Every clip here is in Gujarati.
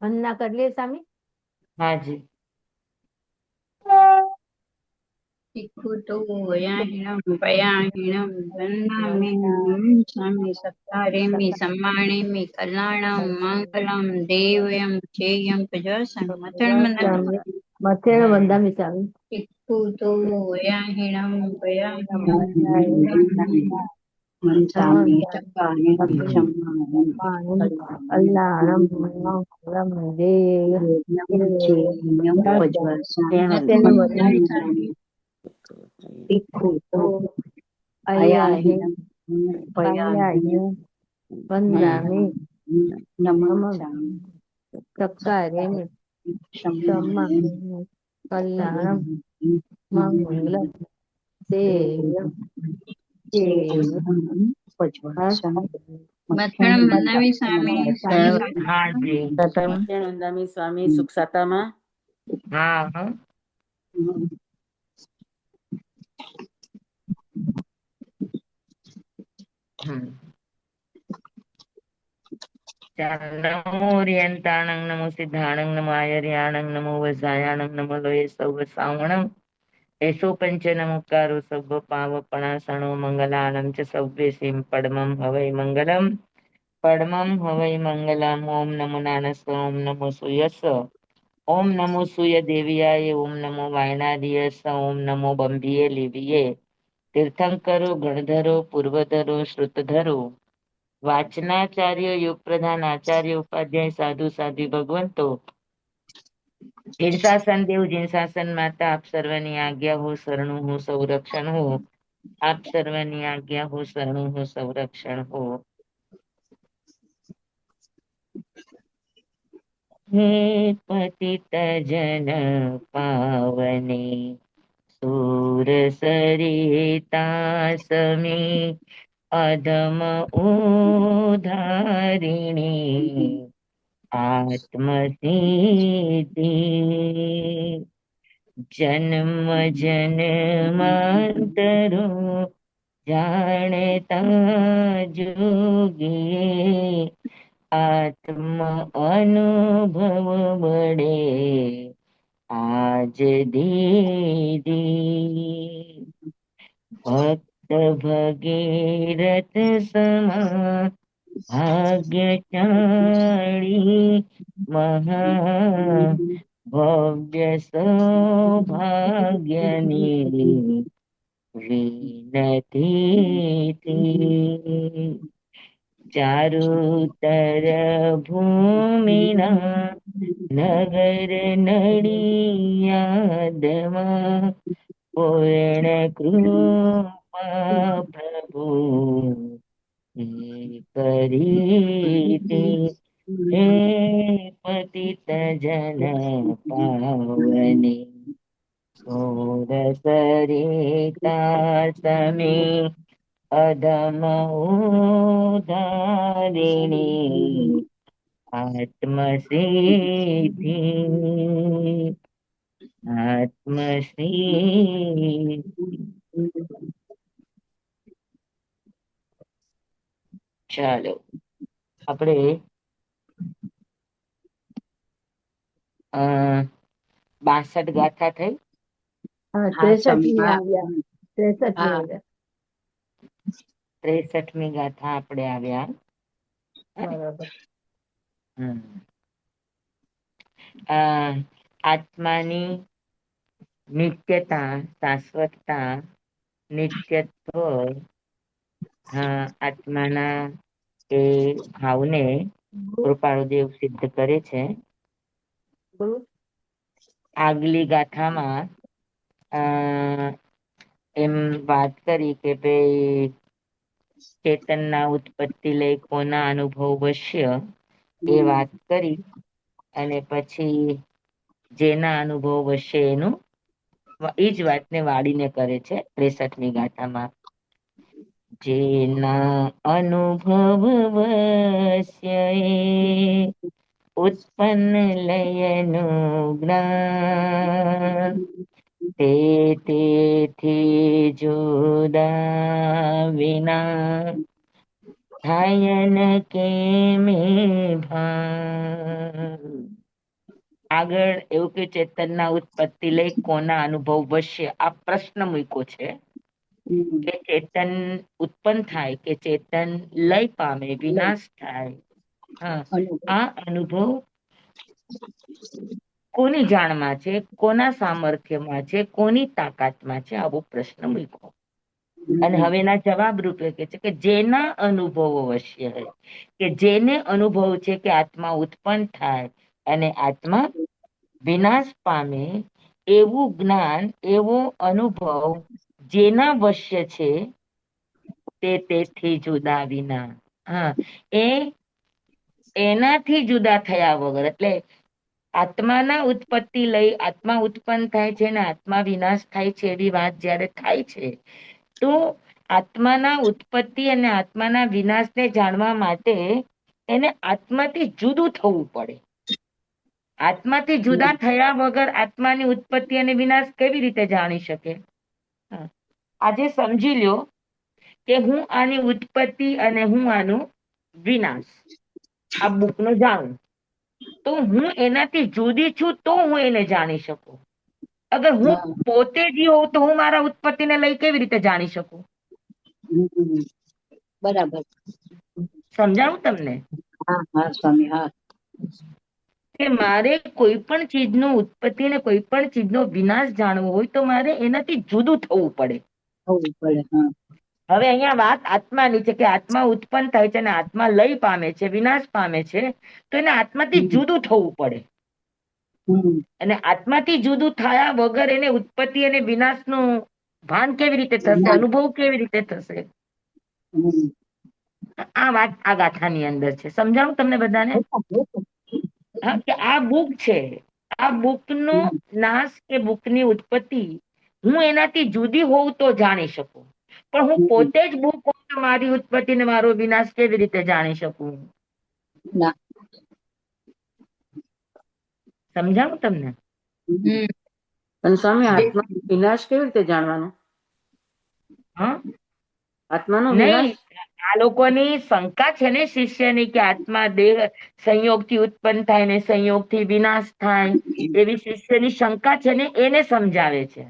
વંદના કરી લે સામી. हाँ जी। टिक्कुटोयाहिणं पयाहिणं वन्दामि स्वामी सत्तारेमि सम्मानेमि कल्याणं मङ्गलं देवयं चेयं प्रजोषं मथर्मन्दामि મથેણ વંદામી સામી. टिक्कुटोयाहिणं पयाहिणं નમઃ वन्दामि चक्कारेमि सम्मानं કલ્યાણમ મંગલમ દેવ चेयं प्रजोषं મથેણ વંદામી સામી. टिक्कुटो અયાહી अयाहिणं પયાહી पयाहिणं વંદામી નમઃ नमस्सामि ચક્કારેમી સમામી કલ્યાણમ મંગલમ દેવ मध्यम मंदावी स्वामी हाँ जी। નંદામી સ્વામી સુખ સાતામાં. हाँ हाँ। नमो ओरियंताणं नमो सिद्धाणं नमो आयर्याणं नमो वज्रायाणं नमो लोये सौव सावणं एषो पंच नमोकारो सब्ब पावपणासणो मंगलानं च सव्ये सिं पद्मं हवै मंगलम् पद्मं हवै मंगलम् ओम नमो नानस ओम नमो सूयस ओम नमो सूय देवियाय ओम नमो वायनादियस ओम नमो बंबिये लिविये तीर्थंकरो गणधरो पूर्वधरो श्रुतधरो वाचनाचार्य योग प्रधान आचार्य उपाध्याय साधु साध्वी भगवंतो शीर्षासन देव जिनशासन माता आप सर्वनी आज्ञा हो शरणु हो संरक्षण हो आप सर्वनी आज्ञा हो शरणु हो संरक्षण हो। हे पतित जन पावने सूर सरिता समी अधम उधारिणी आत्मसिद्धि जन्म जन्मांतरो जाणता जोगिए आत्म अनुभव बड़े आज दीदी भक्त भगीरथ समा भाग्यशाली महा भव्य सौभाग्यनी विनती थी चारु तर भूमिना नगर नडियादमा पूर्ण कृपा प्रभु करीति हे पतित जन पावने सोर सरिता समे अधम उदारिणी आत्मसिद्धि आत्मसिद्धि। ચાલો આપણે 62 ગાથા થઈ. 63મી આવ્યા. 63મી हाँ આવ્યા. 63મી ગાથા આપણે આવ્યા. બરાબર. આત્માની નિત્યતા શાશ્વતતા નિત્યત્વ આત્માના એ ભાવને કૃપાળુદેવ સિદ્ધ કરે છે. આગલી ગાથામાં એમ વાત કરી કે ભાઈ ચેતનના ઉત્પત્તિ લઈ કોના અનુભવ વશ્ય એ વાત કરી અને પછી જેના અનુભવ વશ્ય એનું એ જ વાતને વાળીને કરે છે 63મી ગાથામાં. જેના અનુભવ વશ્ય ઉત્પન્ન લયનું જ્ઞાન તેથી જુદા વિના થાય ન કે મે ભાન આગળ એવું કે ચેતનના ઉત્પત્તિ લઈ કોના અનુભવ વશ્ય આ પ્રશ્ન મૂક્યો છે કે ચેતન ઉત્પન્ન થાય કે ચેતન લય પામે વિનાશ થાય. હા, આ અનુભવ કોની જાણમાં છે, કોના સામર્થ્યમાં છે, કોની તાકાતમાં છે, આવો પ્રશ્ન મૂક્યો. અને હવે એના જવાબ રૂપે કે છે કે જેના અનુભવો અવશ્ય હોય, કે જેને અનુભવ છે કે આત્મા ઉત્પન્ન થાય અને આત્મા વિનાશ પામે, એવું જ્ઞાન એવો અનુભવ જેના વશ્ય છે તે તેથી જુદા વિના. હા, એનાથી જુદા થયા વગર, એટલે આત્માના ઉત્પત્તિ લઈ આત્મા ઉત્પન્ન થાય છે ને આત્મા વિનાશ થાય છે એવી વાત જયારે થાય છે, તો આત્માના ઉત્પત્તિ અને આત્માના વિનાશને જાણવા માટે એને આત્માથી જુદું થવું પડે. આત્માથી જુદા થયા વગર આત્માની ઉત્પત્તિ અને વિનાશ કેવી રીતે જાણી શકે? આજે સમજી લ્યો કે હું આની ઉત્પત્તિ અને હું આનું વિનાશ આ બુકનો જાણું, તો હું એનાથી જુદી છું તો હું એને જાણી શકું. અગર હું પોતે જ હોઉં તો હું મારા ઉત્પત્તિને લઈ કેવી રીતે જાણી શકું? બરાબર. સમજાવું તમને? હા સ્વામી, હા. કે મારે કોઈ પણ ચીજનો ઉત્પત્તિ અને કોઈ પણ ચીજનો વિનાશ જાણવો હોય તો મારે એનાથી જુદું થવું પડે. હવે અહીંયા વાત આત્માની છે કે આત્મા ઉત્પન્ન થાય છે અને આત્મા લય પામે છે, વિનાશ પામે છે, તો એને આત્માથી જુદું થવું પડે. અને આત્માથી જુદું થયા વગર એને ઉત્પત્તિ અને વિનાશનું ભાન કેવી રીતે થશે, અનુભવ કેવી રીતે થશે? આ વાત આ ગાથાની અંદર છે. સમજાવું તમને બધાને? હા, કે આ બુક છે, આ બુકનો નાશ કે બુકની ઉત્પત્તિ હું એનાથી જુદી હોઉં તો જાણી શકું, પણ હું પોતે જ બુક હોઉં તો મારી ઉત્પત્તિ ને મારો વિનાશ કેવી રીતે જાણી શકું? સમજાવું તમને? અને સ્વામી આત્મા વિનાશ કેવી રીતે જાણવાનો? હા, આત્માનો નહીં, વિનાશ આ લોકોની શંકા છે ને શિષ્યની કે આત્મા દેહ સંયોગથી ઉત્પન્ન થાય ને સંયોગથી વિનાશ થાય, એવી શિષ્યની શંકા છે ને એને સમજાવે છે.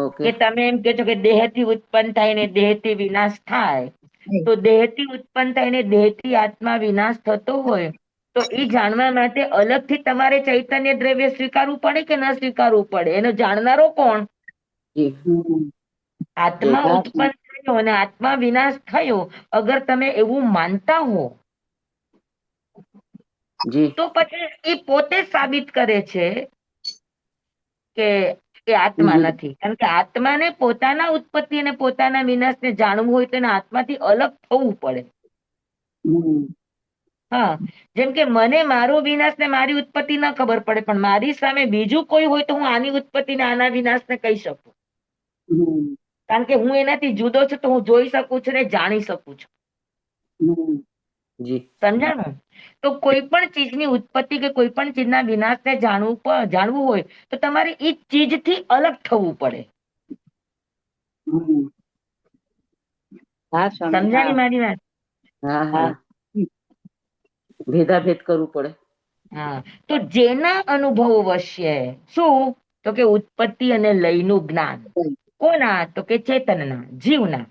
ઓકે. કે તમે એમ કે છો કે દેહથી ઉત્પન્ન થાય ને દેહથી વિનાશ થાય, તો દેહથી ઉત્પન્ન થાય ને દેહથી આત્મા વિનાશ થતો હોય તો એ જાણવા માટે અલગથી તમારે ચૈતન્ય દ્રવ્ય સ્વીકારવું પડે કે ન સ્વીકારવું પડે? એનો જાણનારો કોણ? આત્મા ઉત્પન્ન થયો અને આત્મા વિનાશ થયો, અગર તમે એવું માનતા હો તો પછી એ પોતે સાબિત કરે છે કે એ આત્મા નથી. કારણ કે આત્માને પોતાના ઉત્પત્તિ અને પોતાના વિનાશને જાણવું હોય તો એને આત્માથી અલગ થવું પડે. હા, જેમ કે મને મારો વિનાશ ને મારી ઉત્પત્તિ ન ખબર પડે, પણ મારી સામે બીજું કોઈ હોય તો હું આની ઉત્પત્તિ ને આના વિનાશ ને કહી શકું, કારણ કે હું એનાથી જુદો છું તો હું જોઈ શકું છું ને જાણી શકું છું. સમજાણું? તો કોઈ પણ ચીજની ઉત્પત્તિ કે કોઈ પણ ચીજના વિનાશને જાણવું હોય તો તમારે એ ચીજથી અલગ થવું પડે. સમજાણી મારી વાત? ભેદાભેદ કરવું પડે. હા, તો જેના અનુભવો વશ્ય શું? તો કે ઉત્પત્તિ અને લયનું જ્ઞાન કોના? તો કે ચેતનના, જીવના.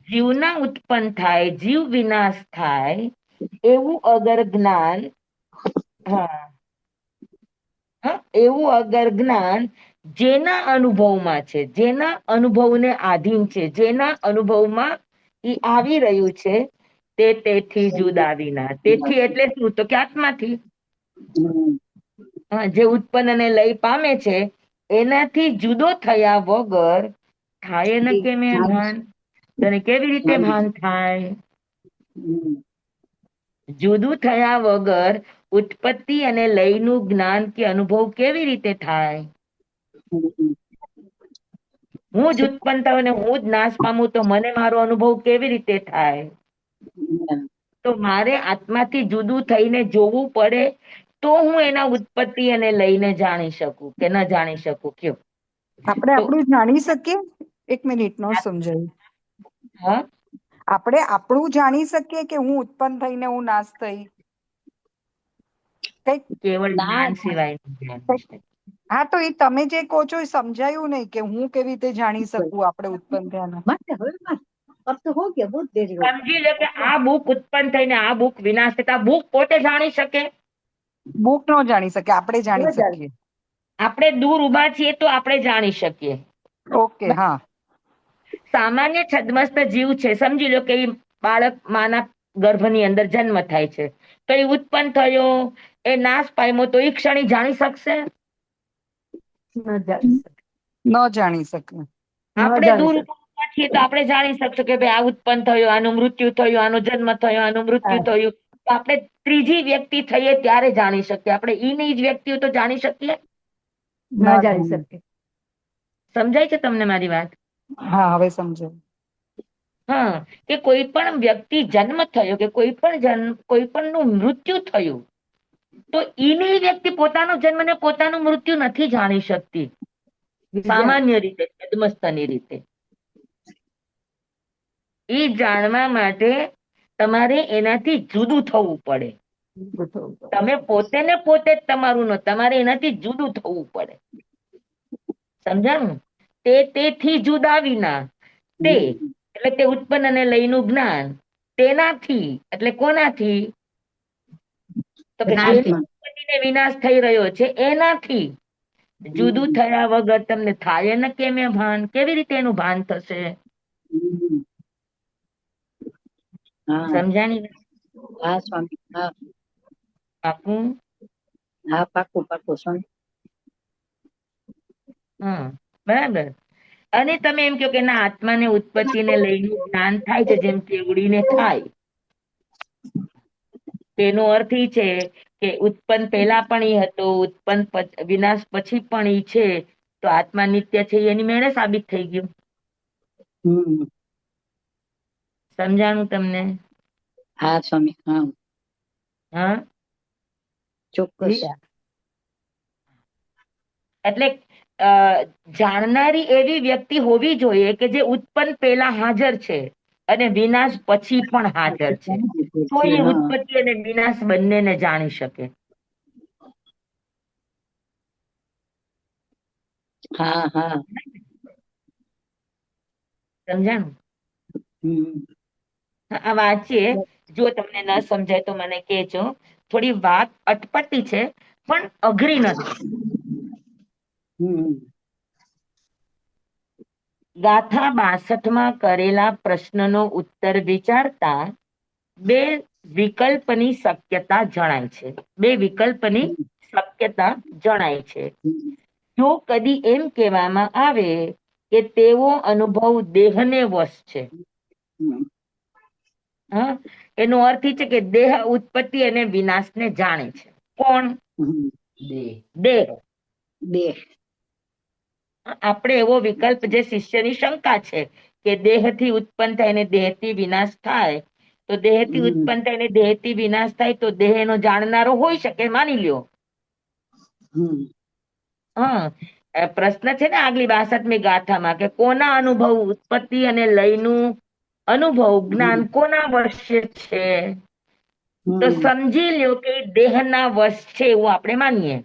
જીવના ઉત્પન્ન થાય, જીવ વિનાશ થાય એવું અગર જ્ઞાન, એવું અગર જ્ઞાન જેના અનુભવમાં છે, જેના અનુભવને આધીન છે, જેના અનુભવમાં ઈ આવી રહ્યું છે, તે તેથી જુદા વિના. તેથી એટલે શું? તો કે આત્માથી. જે ઉત્પન્ન અને લય પામે છે એનાથી જુદો થયા વગર થાય ને કેમ એ ભાન? તને કેવી રીતે ભાન થાય? જુદું થયા વગર ઉત્પત્તિ અને લયનું જ્ઞાન કે અનુભવ કેવી રીતે થાય? હું જ ઉત્પન્ન થાઉં અને હું જ નાશ પામું તો મને મારો અનુભવ કેવી રીતે થાય? તો મારે આત્માથી જુદું થઈને જોવું પડે તો હું એના ઉત્પત્તિ અને લઈને જાણી શકું કે ન જાણી શકું? કયો? આપણે આપણું જાણી શકીએ? એક મિનિટ, નો સમજાયું. હા, આપણે આપણું જાણી શકીએ કે હું ઉત્પન્ન થઈને હું નાશ થઈ? કઈક કેવળ ના, જ્ઞાન સિવાયનું જ્ઞાન છે. હા, તો એ તમે જે કહો છો એ સમજાયું નહીં કે હું કેવી રીતે જાણી શકું આપણે ઉત્પન્ન થયાનું. માટે હવે अब तो हो गया, बहुत देरी हो સમજી લો કે આ બુક ઉત્પન્ન થઈને આ બુક વિનાશ થતા બુક પોતે જાણી શકે? બુક નો જાણી શકે, આપણે જાણી શકીએ. આપણે દૂર ઉભા છીએ તો આપણે જાણી શકીએ. ઓકે, હા. સામાન્ય છદ્મસ્ત જીવ છે, સમજી લો કે ઈ બાળક માના ગર્ભની અંદર જન્મ થાય છે, તો એ ઉત્પન્ન થયો, એ નાશ પામ્યો, તો એ ક્ષણી જાણી શકશે? ન જાણી શકે. ન જાણી શકે. આપણે જાણી દૂર શકે. ઉભા છીએ તો આપણે જાણી શકશું કે ભાઈ આ ઉત્પન્ન થયો, આનું મૃત્યુ થયું, આનો જન્મ થયો, આનું મૃત્યુ હા. થયું. તો આપણે ત્રીજી વ્યક્તિ થઈએ ત્યારે જાણી શકીએ. આપણે ઈની જ વ્યક્તિઓ તો જાણી શકીએ? ન જાણી શકે. સમજાય છે તમને મારી વાત? હા, હવે સમજો. હા, કે કોઈ પણ વ્યક્તિ જન્મ થયો કે કોઈ પણ નું મૃત્યુ થયું, તો ઈની વ્યક્તિ પોતાનો જન્મ ને પોતાનું મૃત્યુ નથી જાણી શકતી સામાન્ય રીતે, છદ્મસ્તની રીતે. એ જાણવા માટે તમારે એનાથી જુદું થવું પડે. તમે પોતે ને પોતે જ તમારું ન, તમારે એનાથી જુદું થવું પડે. સમજાણું? તેથી જુદા વિના તે, એટલે તે ઉત્પન્ન અને લયનું જ્ઞાન, તેનાથી એટલે કોનાથી? તો કે જેની ઉત્પત્તિને વિનાશ થઈ રહ્યો છે એનાથી જુદું થયા વગર તમને થાય ને કેમ એ ભાન? કેવી રીતે એનું ભાન થશે? हाँ સમજાણી? हाँ स्वामी हाँ પાકું? हाँ पाको पाको स्वामी હા, બરાબર. અને તમે એમ કહો કે ના, આત્માને ઉત્પત્તિને લઈને જ્ઞાન થાય છે જેમ કેવડીને થાય. તેનો અર્થ એ છે કે ઉત્પન્ન પહેલા પણ ઈ હતો, ઉત્પન્ન વિનાશ પછી પણ ઈ છે, તો આત્મા નિત્ય છે એની મેળે સાબિત થઈ ગયું. સમજાણું તમને? हाँ स्वामी हाँ હા, ચોક્કસ. એટલે જાણનારી એવી વ્યક્તિ હોવી જોઈએ કે જે ઉત્પન્ન પહેલા હાજર છે અને વિનાશ પછી પણ હાજર છે, તો એ ઉત્પત્તિ અને વિનાશ બંનેને જાણી શકે. हाँ हाँ સમજાણું? हम्म આ વાંચીએ, જો તમને ન સમજાય તો મને કહેજો. થોડી વાત અટપટી છે પણ અઘરી નથી. ગાથા 62 કરેલા પ્રશ્નનો ઉત્તર વિચારતા બે વિકલ્પની શક્યતા જણાય છે. બે વિકલ્પની શક્યતા જણાય છે. જો કદી એમ કહેવામાં આવે કે તેવો અનુભવ દેહને વશ છે, હા, એનો અર્થ એ છે કે દેહ ઉત્પત્તિ અને વિનાશને જાણે છે. કોણ? દેહ. देह આપણે એવો વિકલ્પ, જે શિષ્યની શંકા છે કે દેહથી ઉત્પન્ન થાય અને દેહથી વિનાશ થાય, તો દેહથી ઉત્પન્ન થાય અને દેહથી વિનાશ થાય, તો દેહ એનો જાણનારો હોઈ શકે, માની લ્યો. હા, પ્રશ્ન છે ને આગલી 62મી ગાથામાં કે કોના અનુભવ, ઉત્પત્તિ અને લયનું અનુભવ જ્ઞાન કોના વશ છે? તો સમજી લ્યો કે દેહના વશ છે એવું આપણે માનીએ.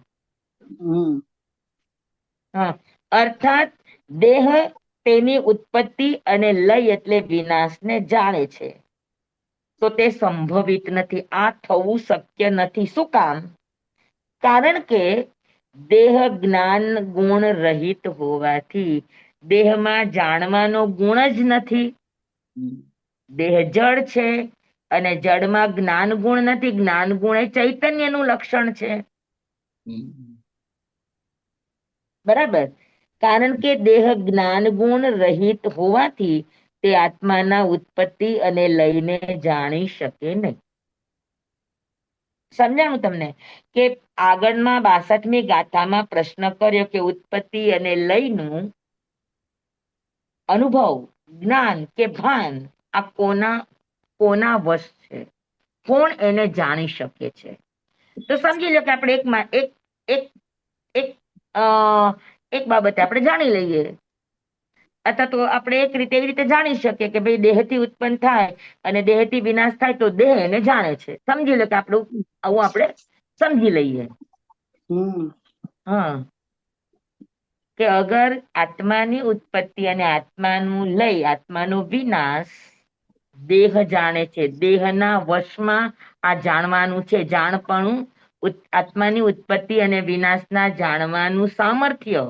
હા, અર્થાત દેહ તેની ઉત્પત્તિ અને લય એટલે વિનાશને જાણે છે. તો તે સંભવિત નથી, આ થવું શક્ય નથી. શું કામ? કારણ કે દેહ જ્ઞાન ગુણ રહિત હોવાથી દેહમાં જાણવાનો ગુણ જ નથી. દેહ જડ છે અને જડમાં જ્ઞાન ગુણ નથી. જ્ઞાન ગુણ એ ચૈતન્યનું લક્ષણ છે. બરાબર? કારણ કે દેહ જ્ઞાન ગુણ રહિત હોવાથી તે આત્માના ઉત્પત્તિ અને લયને જાણી શકે નહીં. સમજાણું તમને? કે આગળમાં 62મી ગાથામાં પ્રશ્ન કર્યો કે ઉત્પત્તિ અને લયનું અનુભવ, જ્ઞાન કે ભાન આ કોના વશ છે? કોણ એને જાણી શકે છે? તો સમજી લો કે આપણે એક બાબતે આપણે જાણી લઈએ, અથવા તો આપણે એક રીતે એવી રીતે જાણી શકીએ કે ભાઈ દેહથી ઉત્પન્ન થાય અને દેહથી વિનાશ થાય, તો દેહ એને જાણે છે. સમજી લો કે આવું આપણે સમજી લઈએ. हम्म હા, કે અગર આત્માની ઉત્પત્તિ અને આત્માનું લય, આત્માનો વિનાશ દેહ જાણે છે, દેહના વશમાં આ જાણવાનું છે. જાણપણું, આત્માની ઉત્પત્તિ અને વિનાશના જાણવાનું સામર્થ્ય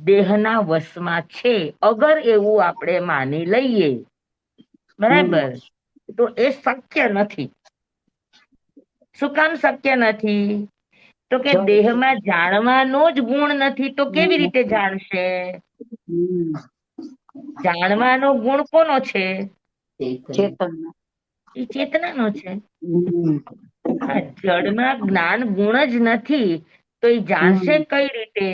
દેહના વશમાં છે. અગર એવું આપણે માની લઈએ, બરાબર, તો એ શક્ય નથી. શું કામ શક્ય નથી? તો કે જડ. દેહમાં જાણવાનો જ ગુણ નથી, તો કેવી રીતે જાણશે? हम्म જાણવાનો ગુણ કોનો છે? चेतन એ ચેતનાનો છે. हम्म હા, જડમાં જ્ઞાન ગુણ જ નથી, તો એ જાણશે हम्म કઈ રીતે?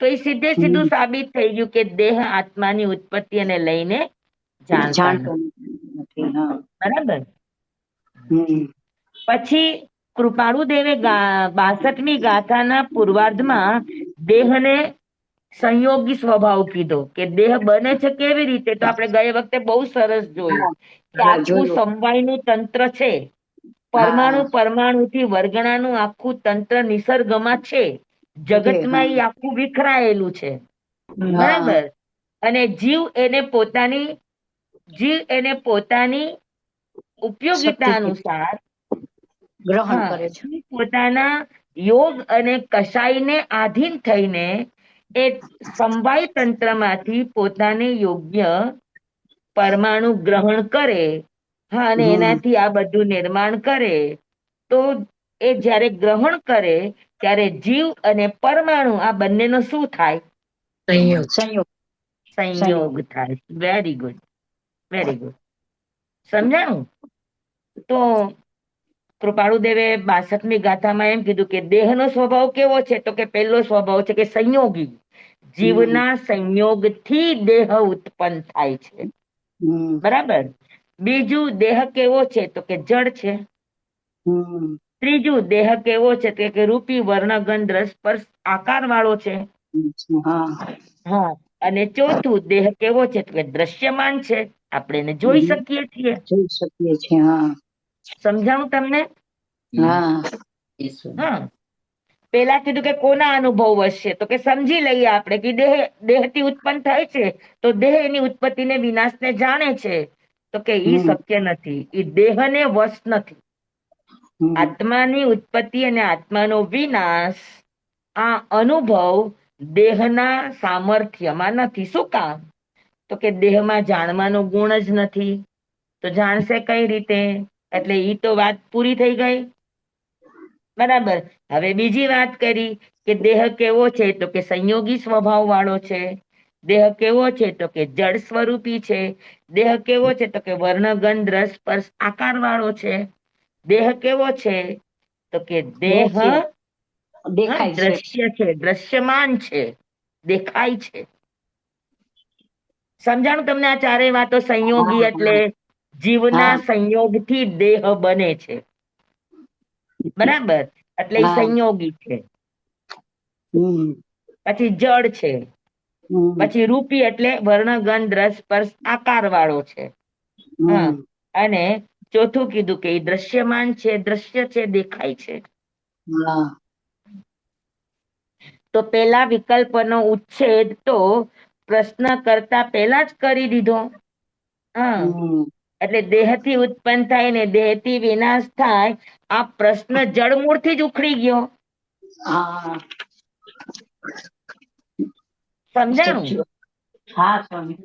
તો એ સીધે સીધું સાબિત થઈ ગયું કે દેહ આત્માની ઉત્પત્તિ અને લઈને જાણતા जानता નથી. नहीं हाँ બરાબર. हम्म પછી કૃપાળુ દેવે 62મી ગાથાના પૂર્વાર્ધમાં દેહને સંયોગી સ્વભાવ કીધો, કે દેહ બને છે કેવી રીતે? તો આપણે ગયે વખતે બહુ સરસ જોયું हाँ કે हाँ આખું जोयो સમવાયનું તંત્ર છે, પરમાણુ हाँ પરમાણુથી વર્ગણાનું આખું તંત્ર નિસર્ગમાં છે, છે જગતમાં હા એ આખું વિખરાયેલું છે. હા બરાબર. અને જીવ એને પોતાની ઉપયોગિતા શક્તિથી અનુસાર, ગ્રહણ હા, કરે છે પોતાના યોગ અને કશાયને આધીન થઈને એ સમવાય તંત્રમાંથી પોતાને યોગ્ય પરમાણુ ગ્રહણ કરે. હા, અને હમ એનાથી આ બધું નિર્માણ કરે. તો એ જ્યારે ગ્રહણ કરે ત્યારે જીવ અને પરમાણુ આ બંનેનો શું થાય? સંયોગ સંયોગ થાય. Very good, very good. સમજાણું? તો કૃપાળુ દેવે 62મી ગાથામાં એમ કીધું કે દેહનો સ્વભાવ કેવો છે? તો કે પહેલો સ્વભાવ છે કે સંયોગી. હમ જીવના સંયોગથી દેહ ઉત્પન્ન થાય છે. હમ બરાબર. બીજું, દેહ કેવો છે? તો કે જડ છે. હમ ત્રીજું, દેહ કેવો છે? તો કે રૂપી, વર્ણ, ગંધ, રસ, સ્પર્શ, આકાર વાળો છે. હા હા, અને ચોથું, દેહ કેવો છે? તો કે દ્રશ્યમાન છે, આપણે એને જોઈ શકીએ છીએ. જોઈ શકીએ છીએ હા સમજાણું તમને? હા હા. પેલા કીધું કે કોના અનુભવ વશે? તો કે સમજી લઈએ આપણે કે દેહથી ઉત્પન્ન થાય છે, તો દેહ એની ઉત્પત્તિ ને વિનાશને જાણે છે. તો કે ઈ હમ શક્ય નથી, ઈ દેહને વશ નથી. હમ આત્માની ઉત્પત્તિ અને આત્માનો વિનાશ, આ અનુભવ દેહના સામર્થ્યમાં નથી. શું કામ? તો કે દેહમાં જાણવાનો ગુણ જ નથી, તો જાણશે કઈ રીતે? એટલે ઈ તો વાત પૂરી થઈ ગઈ. બરાબર. હવે બીજી વાત કરી કે દેહ કેવો છે? તો કે સંયોગી સ્વભાવ વાળો છે. દેહ કેવો છે? તો કે જળ સ્વરૂપી છે. દેહ કેવો છે? તો કે વર્ણ, ગંધ, રસ, સ્પર્શ, આકાર વાળો છે. દેહ કેવો છે? તો કે દેહ દ્રશ્ય દેખાય છે દ્રશ્ય છે, દ્રશ્યમાન છે, દેખાય છે. સમજાણું તમને? આ ચારેય વાતો સંયોગી હા એટલે જીવના હા સંયોગથી દેહ બને છે. બરાબર. એટલે એ હા સંયોગી છે. હમ પછી જળ છે. હમ પછી રૂપી એટલે વર્ણ, ગંધ, રસ, સ્પર્શ, આકાર વાળો છે. હા, હમ અને ચોથું કીધું કે એ દ્રશ્યમાન છે, દ્રશ્ય છે, દેખાય છે. હા તો પેલા વિકલ્પનો ઉચ્છેદ તો પ્રશ્ન કરતા પહેલા જ કરી દીધો. હા, હમ એટલે દેહથી ઉત્પન્ન થાય ને દેહથી વિનાશ થાય, આ પ્રશ્ન જડમૂળથી જ ઉખડી ગયો. હા સમજાણું? સાચી વાત. હા સ્વામી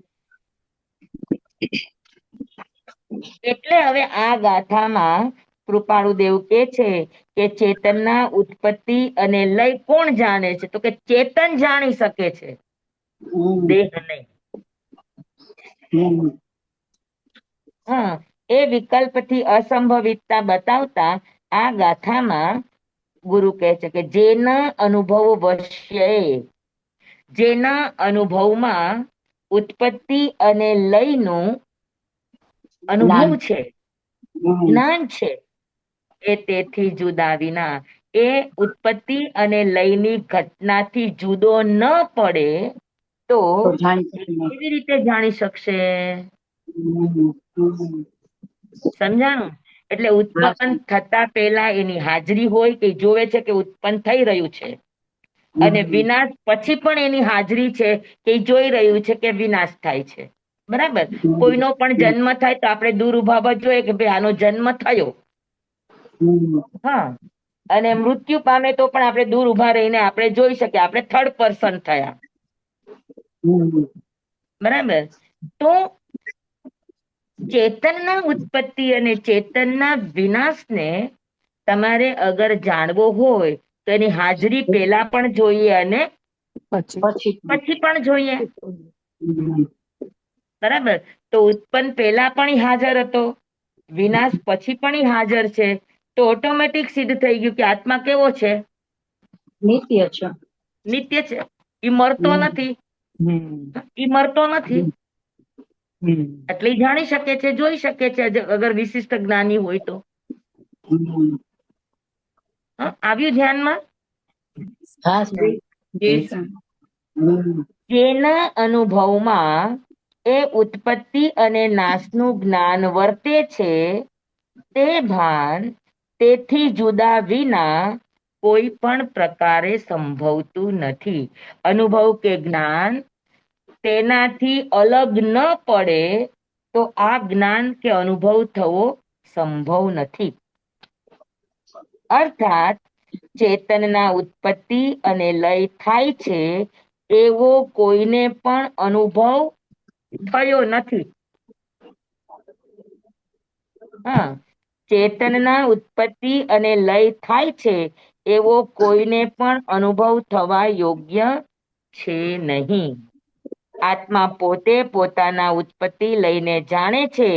એટલે હવે આ ગાથામાં કૃપાળુ દેવ કે છે કે ચેતનના ઉત્પત્તિ અને લય કોણ જાણે છે? તો કે ચેતન જાણી શકે છે, હમ દેહ નહીં. હમ હા, એ વિકલ્પથી અસંભવિતતા બતાવતા આ ગાથામાં ગુરુ કહે છે કે જેના અનુભવ વશ્યએ, જેના અનુભવમાં ઉત્પત્તિ અને લયનું અનુભવ જ્ઞાન છે, હમ જ્ઞાન છે, એ તેથી જુદા વિના, એ ઉત્પત્તિ અને લયની ઘટનાથી જુદો ન પડે તો જાણી એ શકીએ કેવી રીતે જાણી શકશે? હમ હમ સમજાણું? એટલે ઉત્પન્ન થતા પહેલા એની હાજરી હોય કે જોવે છે કે ઉત્પન્ન થઈ રહ્યું છે, અને વિનાશ પછી પણ એની હાજરી છે કે ઈ જોઈ રહ્યું છે કે વિનાશ થાય છે. બરાબર. કોઈનો પણ જન્મ થાય તો આપણે દૂર ઉભા જોઈએ કે ભાઈ આનો જન્મ થયો. હા, અને મૃત્યુ પામે તો પણ આપણે દૂર ઉભા રહીને આપણે જોઈ શકીએ, આપણે થર્ડ પર્સન થયા. બરાબર. તો ચેતનના ઉત્પત્તિ અને ચેતનના વિનાશને તમારે અગર જાણવો હોય તો એની હાજરી પહેલા પણ જોઈએ અને પછી પણ જોઈએ. બરાબર. તો ઉત્પન્ન પહેલા પણ ઈ હાજર હતો, વિનાશ પછી પણ ઈ હાજર છે, તો ઓટોમેટિક સિદ્ધ થઈ ગયું કે આત્મા કેવો છે? નિત્ય છે. નિત્ય છે. ઈ મરતો નથી. ઈ મરતો નથી. એટલે ઈ જાણી શકે છે, જોઈ શકે છે, અગર વિશિષ્ટ જ્ઞાની હોય તો. આવ્યું ધ્યાનમાં? હા સ્વામી. જેના અનુભવમાં એ ઉત્પત્તિ અને નાશનું જ્ઞાન વર્તે છે, તે ભાન તેથી જુદા વિના કોઈ પણ પ્રકારે સંભવતું નથી. અનુભવ કે જ્ઞાન તેનાથી અલગ ન પડે તો આ જ્ઞાન કે અનુભવ થવો સંભવ નથી. અર્થાત ચેતનના ઉત્પત્તિ અને લય થાય છે એવો કોઈને પણ અનુભવ થયો નથી. હા, ચેતનના ઉત્પત્તિ અને લય થાય છે એવો કોઈને પણ અનુભવ થવા યોગ્ય છે નહીં. આત્મા પોતે પોતાના ઉત્પત્તિ લઈને જાણે છે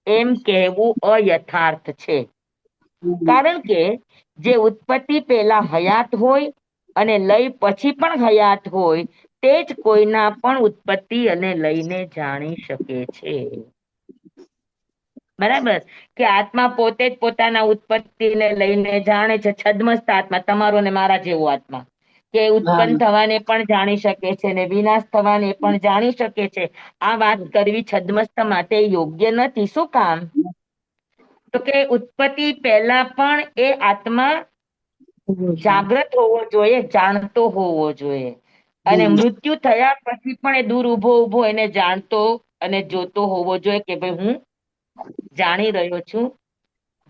એમ કહેવું અયથાર્થ છે. કારણ કે જે ઉત્પત્તિ પહેલા હયાત હોય અને લય પછી પણ હયાત હોય તે જ કોઈના પણ ઉત્પત્તિ અને લયને જાણી શકે છે. બરાબર. કે આત્મા પોતે જ પોતાના ઉત્પત્તિને લઈને જાણે છે. છદ્મસ્ત આત્મા, તમારો ને મારા જેવો આત્મા, કે ઉત્પન્ન થવાને પણ જાણી શકે છે ને વિનાશ થવાને પણ જાણી શકે છે. આ વાત કરવી છદ્મસ્ત માટે યોગ્ય નથી. શું કામ? તો કે ઉત્પત્તિ પહેલા પણ એ આત્મા જાગ્રત હોવો જોઈએ, જાણતો હોવો જોઈએ, અને મૃત્યુ થયા પછી પણ એ દૂર ઉભો એને જાણતો અને જોતો હોવો જોઈએ કે ભાઈ હું જાણી રહ્યો છું,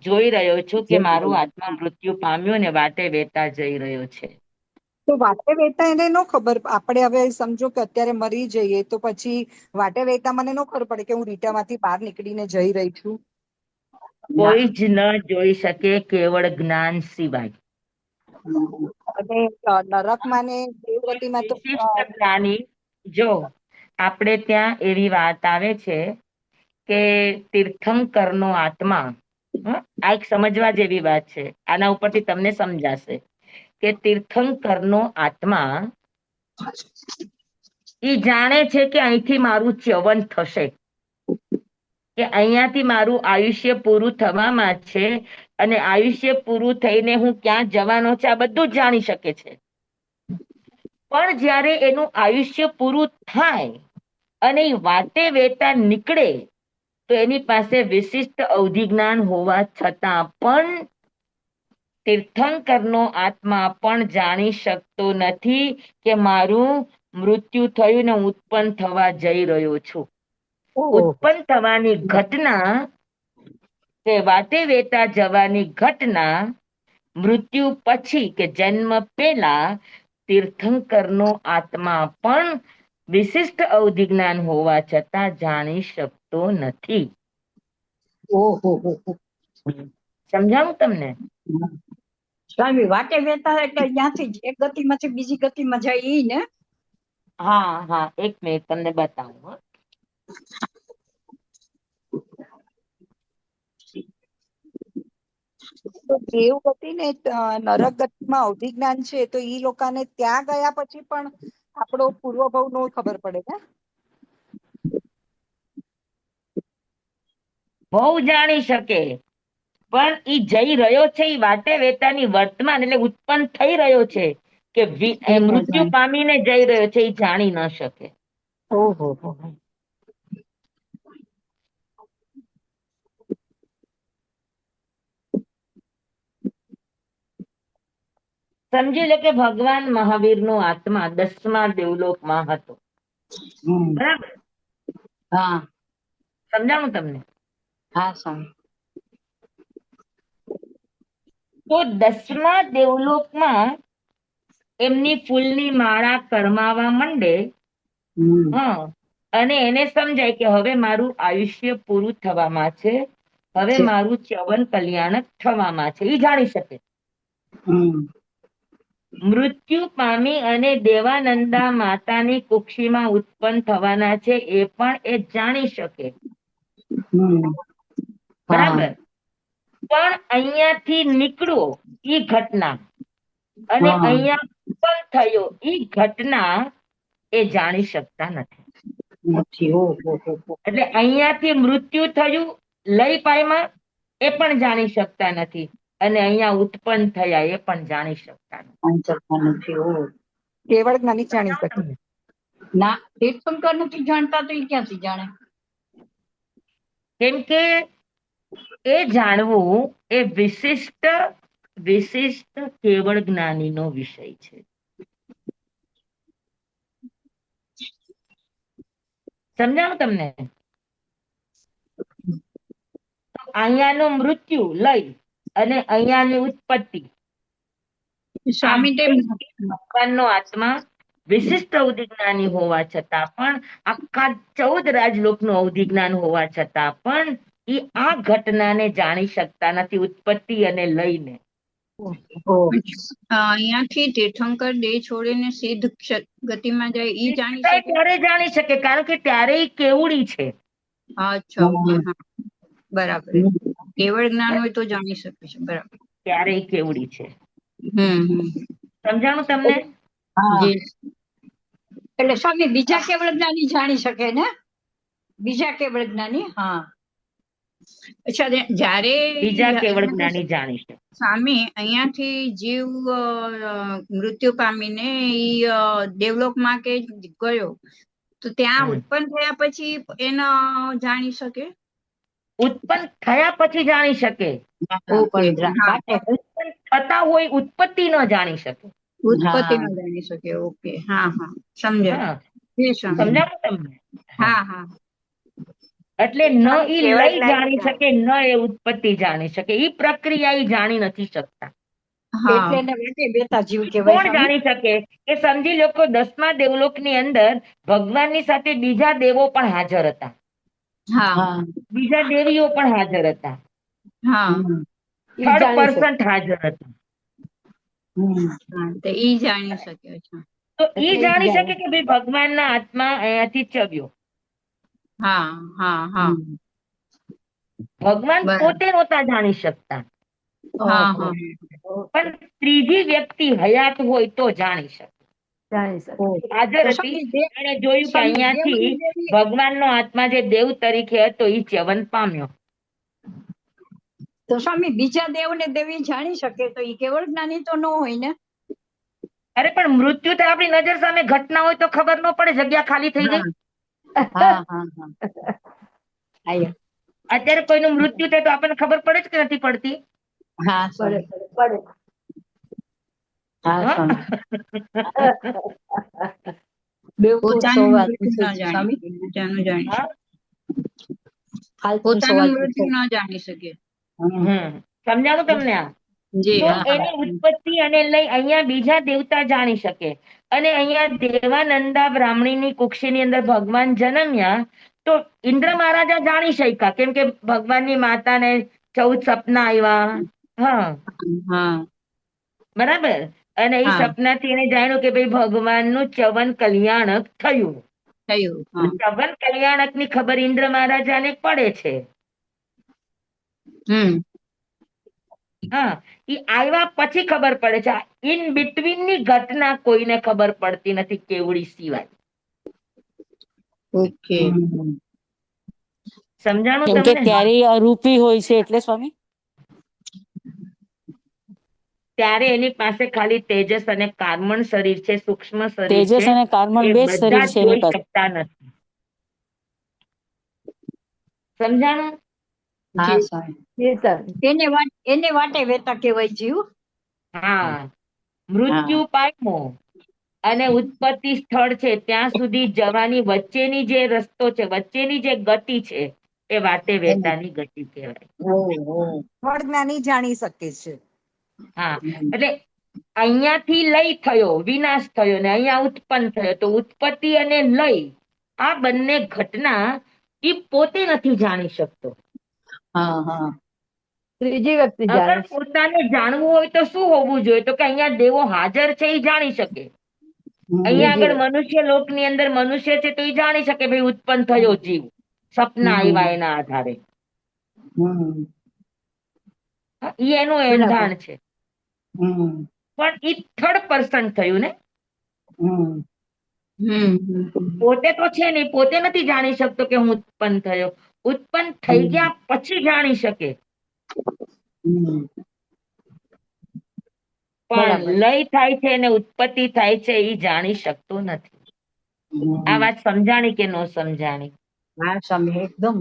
જોઈ રહ્યો છું કે મારું આત્મા મૃત્યુ પામ્યો ને વાટે વેતા જઈ રહ્યો છે. તો વાટે વેતા એને નો ખબર, આપણે હવે સમજો કે અત્યારે મરી જઈએ તો પછી વાટે વેતા મને નો ખબર પડે કે હું રીટામાંથી બહાર નીકળીને જઈ રહી છું. કોઈ જ ન જોઈ શકે કેવળ જ્ઞાન સિવાય. અને નરકમાં ને દેવગતિમાં તો વિશિષ્ટ જ્ઞાની, જો આપણે ત્યાં એવી વાત આવે છે કે તીર્થંકરનો આત્મા, આ એક સમજવા જેવી વાત છે, આના ઉપરથી તમને સમજાશે કે તીર્થંકરનો આત્મા ઈ જાણે છે કે અહીંથી મારું ચ્યવન થશે, કે અહીંયાથી મારું આયુષ્ય પૂરું થવામાં છે, અને આયુષ્ય પૂરું થઈને હું ક્યાં જવાનો છે આ બધું જ જાણી શકે છે. પણ જ્યારે એનું આયુષ્ય પૂરું થાય અને વાતે વેતા નીકળે તો એની પાસે વિશિષ્ટ અવધિ જ્ઞાન હોવા છતાં પણ તીર્થંકરનો આત્મા પણ જાણી શકતો નથી કે મારું મૃત્યુ થયું ને હું ઉત્પન્ન થવા જઈ રહ્યો છું. ઉત્પન્ન થવાની ઘટના કે વાતે વેતા જવાની ઘટના મૃત્યુ પછી કે જન્મ પહેલા તીર્થંકરનો આત્મા પણ વિશિષ્ટ અવધિ જ્ઞાન હોવા છતાં જાણી શકતો નથી. સમજાવું તમને? સ્વામી વાટે વેતા એટલે ત્યાંથી એક ગતિમાંથી બીજી ગતિમાં જાય ઈ ને? હા હા, એક મિનિટ તમને બતાવું. હો. તો દેવગતિ ને નરક ગતિમાં અવધિ જ્ઞાન છે તો ઈ લોકોને ત્યાં ગયા પછી પણ આપણો પૂર્વભાવ નો ખબર પડે ને? બહુ જાણી શકે, પણ ઈ જઈ રહ્યો છે ઈ વાટે વેતાની વર્તમાન એટલે ઉત્પન્ન થઈ રહ્યો છે કે મૃત્યુ પામીને જઈ રહ્યો છે એ જાણી ન શકે. સમજી લો કે ભગવાન મહાવીરનો આત્મા 10મા દેવલોકમાં હતો. હમ. બરાબર? હા સમજાણું તમને? હા સ્વામી. તો 10મા દેવલોકમાં એમની ફૂલની માળા કરમાવા માંડે. હમ. હા, અને એને સમજાય કે હવે મારું આયુષ્ય પૂરું થવામાં છે, હવે મારું ચ્યવન કલ્યાણ થવામાં છે. એ જાણી શકે. હમ. મૃત્યુ પામી અને દેવાનંદા માતાની કુક્ષીમાં ઉત્પન્ન થવાના છે એ પણ એ જાણી શકે. હમ. બરાબર? પણ અહીંયાથી નીકળો ઈ ઘટના અને હા. અહીંયા ઉત્પન્ન થયો ઈ ઘટના એ જાણી શકતા નથી. નથી. ઓહો. એટલે અહીંયાથી મૃત્યુ થયું, લય પામ્યા, એ પણ જાણી શકતા નથી, અને અહીંયા ઉત્પન્ન થયા એ પણ જાણી શકતા નથી. આંચરતા નથી. ઓહ. કેવળ જ્ઞાની જાણી શકે. તમને? ના, તીર્થંકર નથી જાણતા તો એ ક્યાંથી જાણે? કેમ કે એ જાણવું એ વિશિષ્ટ કેવળ જ્ઞાનીનો વિષય છે. સમજાણું તમને? તો અહીંયાનું મૃત્યુ, લય, અને અહીંયાની ઉત્પત્તિ, સ્વામી તે ભગવાનનો આત્મા વિશિષ્ટ અવધિજ્ઞાની હોવા છતાં પણ, આખા 14 રાજલોકનું અવધિજ્ઞાન હોવા છતાં પણ એ આ ઘટનાને જાણી શકતા નથી, ઉત્પત્તિ અને લયને. અહીંયાથી તીર્થંકર દેહ છોડીને સિદ્ધ ગતિમાં જાય ઈ જાણી શકે? ત્યારે જાણી શકે, કારણ કે ત્યારે એ કેવડી છે. અચ્છા, okay, હા. બરાબર. કેવળ જ્ઞાન હોય તો જાણી શકે છે. બરાબર. ત્યારે એ કેવડી છે. હમ. સમજાણું તમને? જી. એટલે સ્વામી બીજા કેવળ જ્ઞાની જાણી શકે ને? બીજા કેવળ જ્ઞાની? હા. અચ્છા, જ્યારે બીજા કેવળ જ્ઞાની જાણી શકે. સ્વામી અહીંયાથી જીવ મૃત્યુ પામીને ઈ દેવલોકમાં કે ગયો, તો ત્યાં ઉત્પન્ન થયા પછી એને જાણી શકે? ઉત્પન્ન થયા પછી જાણી શકે. ઉત્પન્ન થતા હોય ઉત્પત્તિ ન જાણી શકે. ઉત્પત્તિ ન જાણી શકે. ઓકે. હા હા, સમજ્યા. હા, જી સ્વામી. સમજાવું તમને? હા હા. એટલે ન ઈ લય જાણી શકે, ન એ ઉત્પત્તિ જાણી શકે. ઈ પ્રક્રિયા ઈ જાણી નથી શકતા. એટલે એને વાટે બેઠા જીવ કહેવાય કોણ સ્વામી. જાણી શકે? કે સમજી લો કે 10મા દેવલોકની અંદર ભગવાનની સાથે બીજા દેવો પણ હાજર હતા, હા બીજા દેવીઓ પણ હાજર હતા, હા. ઈ થર્ડ જાણી શકે. પર્સન હાજર હતા. હા, તો ઈ જાણી શકે છે. તો ઈ એટલે ઈ જાણી જાણે. શકે કે ભાઈ ભગવાનના આત્મા અહીંયાથી ચવ્યો. હા હા હા. ભગવાન બરાબર. પોતે નહોતા જાણી શકતા, હા હા. પણ ત્રીજી વ્યક્તિ હયાત હોય તો જાણી શકે. જાણી શકે. હાજર તો હતી, સ્વામી એને જોયું કે અહીંયાથી ભગવાનનો આત્મા જે દેવ તરીકે હતો એ ચ્યવન પામ્યો. તો સ્વામી બીજા દેવ ને દેવી જાણી શકે તો ઈ કેવળ જ્ઞાની તો ન હોય ને? અરે પણ મૃત્યુ તો આપણી નજર સામે ઘટના હોય તો ખબર ન પડે, જગ્યા ખાલી થઈ ગઈ. અત્યારે કોઈનું મૃત્યુ થાય તો આપણને ખબર પડે જ કે નથી પડતી? પડે પડે. હા? પોતાનું મૃત્યુ ન જાણી શકે, બીજાનું જાણી હા? શકે. પોતાનું મૃત્યુ ન જાણી શકે. સમજાવું તમને? આ જી. તો એની ઉત્પત્તિ અને લય અહીંયા બીજા દેવતા જાણી શકે, અને અહીંયા દેવાનંદા બ્રાહ્મણીની કુક્ષીની અંદર ભગવાન જન્મ્યા તો ઇન્દ્ર મહારાજા જાણી શક્યા, કેમ કે ભગવાનની માતાને 14 સપના આવ્યા. હા, હા. બરાબર. અને એ સપનાથી એને જાણ્યું કે ભાઈ ભગવાનનું ચ્યવન કલ્યાણક થયું. થયું. ચ્યવન કલ્યાણક ની ખબર ઇન્દ્ર મહારાજાને પડે છે. હા, એ આવ્યા પછી ખબર પડે છે. ઇન બિટવીન ની ઘટના કોઈને ખબર પડતી નથી, કેવડી સિવાય. ઓકે. સમજાણું કેમ કે તમને? ત્યારે એ અરૂપી હોય છે એટલે સ્વામી. ત્યારે એની પાસે ખાલી તેજસ અને કાર્મણ શરીર છે, સૂક્ષ્મ શરીર છે, તેજસ અને કાર્બન એ બે જ શરીર બધા છે એની જોઈ પાસે. શકતા નથી. સમજાણું? હા સાહેબ. એને વાટે વેતા કહેવાય જીવ. હા, મૃત્યુ પામ્યો અને ઉત્પત્તિ સ્થળ છે ત્યાં સુધી જવાની વચ્ચેની જે રસ્તો છે, વચ્ચેની જે ગતિ છે, એ વાટે વેતાની ગતિ કહેવાય. ફળ જ્ઞાની જાણી શકે છે. હા, એટલે અહીંયાથી લય થયો, વિનાશ થયો, ને અહીંયા ઉત્પન્ન થયો, તો ઉત્પત્તિ અને લય આ બંને ઘટના એ પોતે નથી જાણી શકતો. ત્રીજી વ્યક્તિ અગર જાણે છે. પોતાને જાણવું હોય તો શું હોવું જોઈએ? તો કે અહીંયા દેવો હાજર છે એ જાણી શકે. અહીંયા આગળ મનુષ્ય લોકની અંદર મનુષ્ય છે તો એ જાણી શકે ભાઈ ઉત્પન્ન થયો જીવ, સપના આવ્યા એના આધારે. ઈ એનું એંધાણ છે. પણ ઈ થર્ડ પર્સન થયું ને, પોતે તો છે નહીં, પોતે નથી જાણી શકતો કે હું ઉત્પન્ન થયો. ઉત્પન્ન થઈ ગયા પછી જાણી શકે. પણ લય થાય છે અને ઉત્પત્તિ થાય છે એ જાણી શકતું નથી. આ વાત સમજાણી કે ન સમજાણી? હા સ્વામી, એકદમ.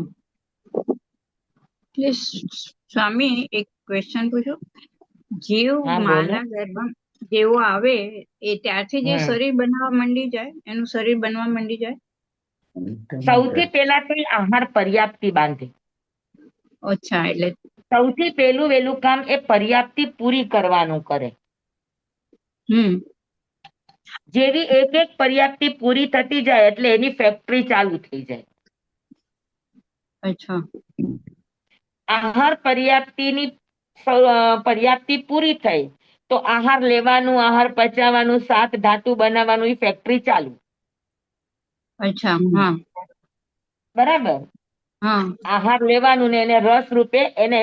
એટલે સ્વામી એક ક્વેશ્ચન પૂછો. જીવ હા, બોલો. માના ગર્ભ જેવો આવે એ ત્યારથી જે શરીર બનવા માંડી જાય, એનું શરીર બનવા માંડી જાય. સૌથી પહેલા તો ઈ આહાર પર્યાપ્તિ બાંધે. અચ્છા, એટલે સૌથી પહેલું વહેલું કામ એ પર્યાપ્તિ પૂરી કરવાનું કરે. જેવી એક એક પર્યાપ્તિ પૂરી થતી જાય એટલે એની ફેક્ટરી ચાલુ થઈ જાય. અચ્છા. આહાર પર્યાપ્તિ પૂરી થઈ તો આહાર લેવાનું, આહાર પચાવવાનું, શાક ધાતુ બનાવવાનું, એ ફેક્ટરી ચાલુ. અચ્છા. હા બરાબર. હા આહાર લેવાનું ને એને રસ રૂપે એને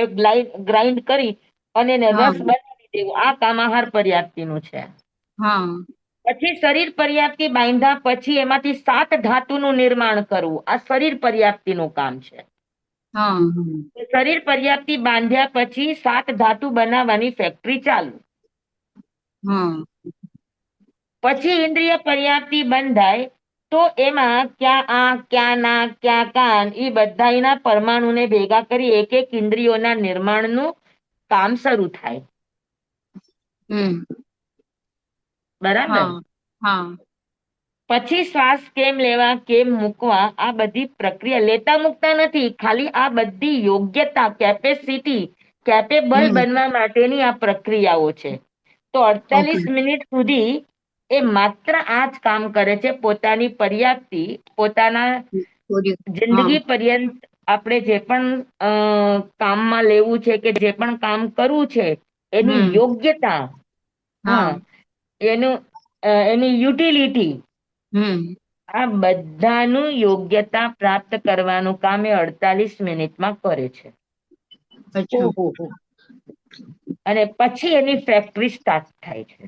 ગ્રાઇન્ડ કરી અને એને હા. રસ બનાવી દેવું, આ કામ આહાર પર્યાપ્તિનું છે. હા પછી શરીર પર્યાપ્તિ બાંધ્યા પછી એમાંથી 7 ધાતુનું નિર્માણ કરવું, આ શરીર પર્યાપ્તિનું કામ છે. હા શરીર પર્યાપ્તિ બાંધ્યા પછી 7 ધાતુ બનાવવાની ફેક્ટરી ચાલુ. હા પછી ઇન્દ્રિય પર્યાપ્તિ બંધાય તો એમાં ક્યાં આંખ, ક્યાં નાક, ક્યાં કાન, એ બધાના પરમાણુને ભેગા કરી એક એક ઇન્દ્રિયોના નિર્માણનું કામ શરૂ થાય. બરાબર. હા હા પછી શ્વાસ કેમ લેવા, કેમ મૂકવા, આ બધી પ્રક્રિયા લેતા મૂકતા નથી, ખાલી આ બધી યોગ્યતા, કેપેસિટી, કેપેબલ બનવા માટેની આ પ્રક્રિયાઓ છે. તો 48 મિનિટ સુધી એ માત્ર આ જ કામ કરે છે. પોતાની પર્યાપ્તિ, પોતાના જિંદગી પર્યંત આપણે જે પણ કામમાં લેવું છે કે જે પણ કામ કરવું છે એની યોગ્યતા, હા, એની યુટિલિટી, આ બધાનું યોગ્યતા પ્રાપ્ત કરવાનું કામ એ 48 મિનિટમાં કરે છે. અને પછી એની ફેક્ટરી સ્ટાર્ટ થાય છે.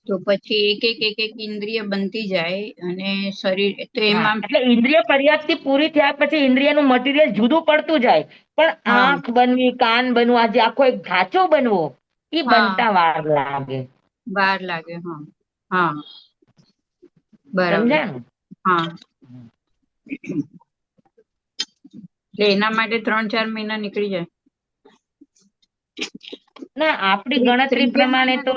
તો પછી એક એક ઇન્દ્રિય બનતી જાય અને શરીર તો હા, એમાં એટલે ઇન્દ્રિય પર્યાપ્તિ પૂરી થયા પછી ઇન્દ્રિયનું મટીરિયલ જુદું પડતું જાય, પણ આંખ બનવી, કાન બનવું, આજે આખો એક ઢાંચો બનવો એ બનતા વાર લાગે. વાર લાગે. હા હા બરાબર. સમજાણું? હા, એટલે એના માટે 3-4 મહિના નીકળી જાય. ના, આપણી ગણતરી પ્રમાણે તો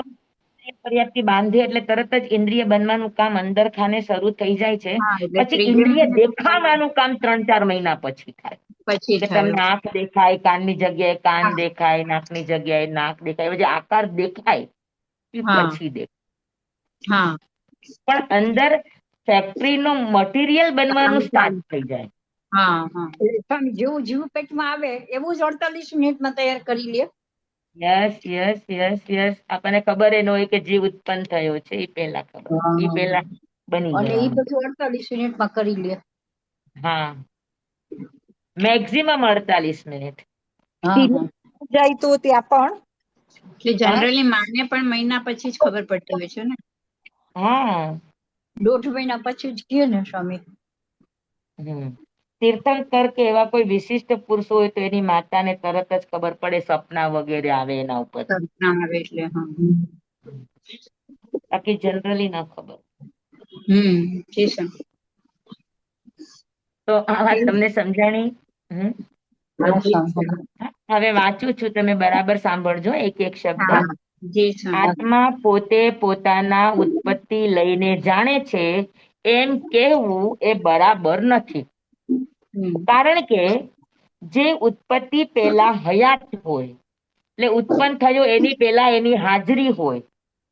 પર્યાપ્તિ બાંધે એટલે તરત જ ઇન્દ્રિય બનવાનું કામ અંદર ખાને શરૂ થઈ જાય છે. હા, એટલે પછી ત્રીજે ઇન્દ્રિય મહિને તો દેખાવાનું કામ 3-4 મહિના પછી થાય. પછી કે થાય. તમને આંખ દેખાય, કાનની જગ્યાએ કાન દેખાય, નાકની જગ્યાએ નાક દેખાય, જે આકાર દેખાય એ હા પછી દેખાય. હા પણ અંદર ફેક્ટરીનો મટીરિયલ બનવાનું સ્ટાર્ટ થઈ જાય. હા હા સ્વામી, જેવું જીવ પેટમાં આવે એવું જ 48 મિનિટમાં તૈયાર કરી લે. Yes yes yes yes. આપણને ખબર ન હોય કે જીવ ઉત્પન્ન થયો છે, એ પહેલા ખબર, એ પહેલા બની અને એ જવાનું. બધું 48 મિનિટમાં કરી લે. હા, મેક્સિમમ 48 મિનિટ. જાય તો ત્યાં પણ એટલે હા જનરલી માને પણ મહિના પછી જ ખબર પડતી હોય છે ને. હા. 1.5 મહિના પછી જ કહે ને સ્વામી. તીર્થંકર કે એવા કોઈ વિશિષ્ટ પુરુષો હોય તો એની માતાને તરત જ ખબર પડે, સપના વગેરે આવે એના ઉપર. સપના આવે એટલે. હા બાકી જનરલી ના ખબર. જી સર. તો આ વાત તમને સમજાણી? હા સ્વામી. હવે વાંચું છું, તમે બરાબર સાંભળજો એક એક શબ્દ. હા જી સ્વામી. આત્મા પોતે પોતાના ઉત્પત્તિ લઈને જાણે છે એમ કહેવું એ બરાબર નથી. હમ. કારણ કે જે ઉત્પત્તિ પહેલા હયાત હોય, એટલે ઉત્પન્ન થયો એની પહેલા એની હાજરી હોય,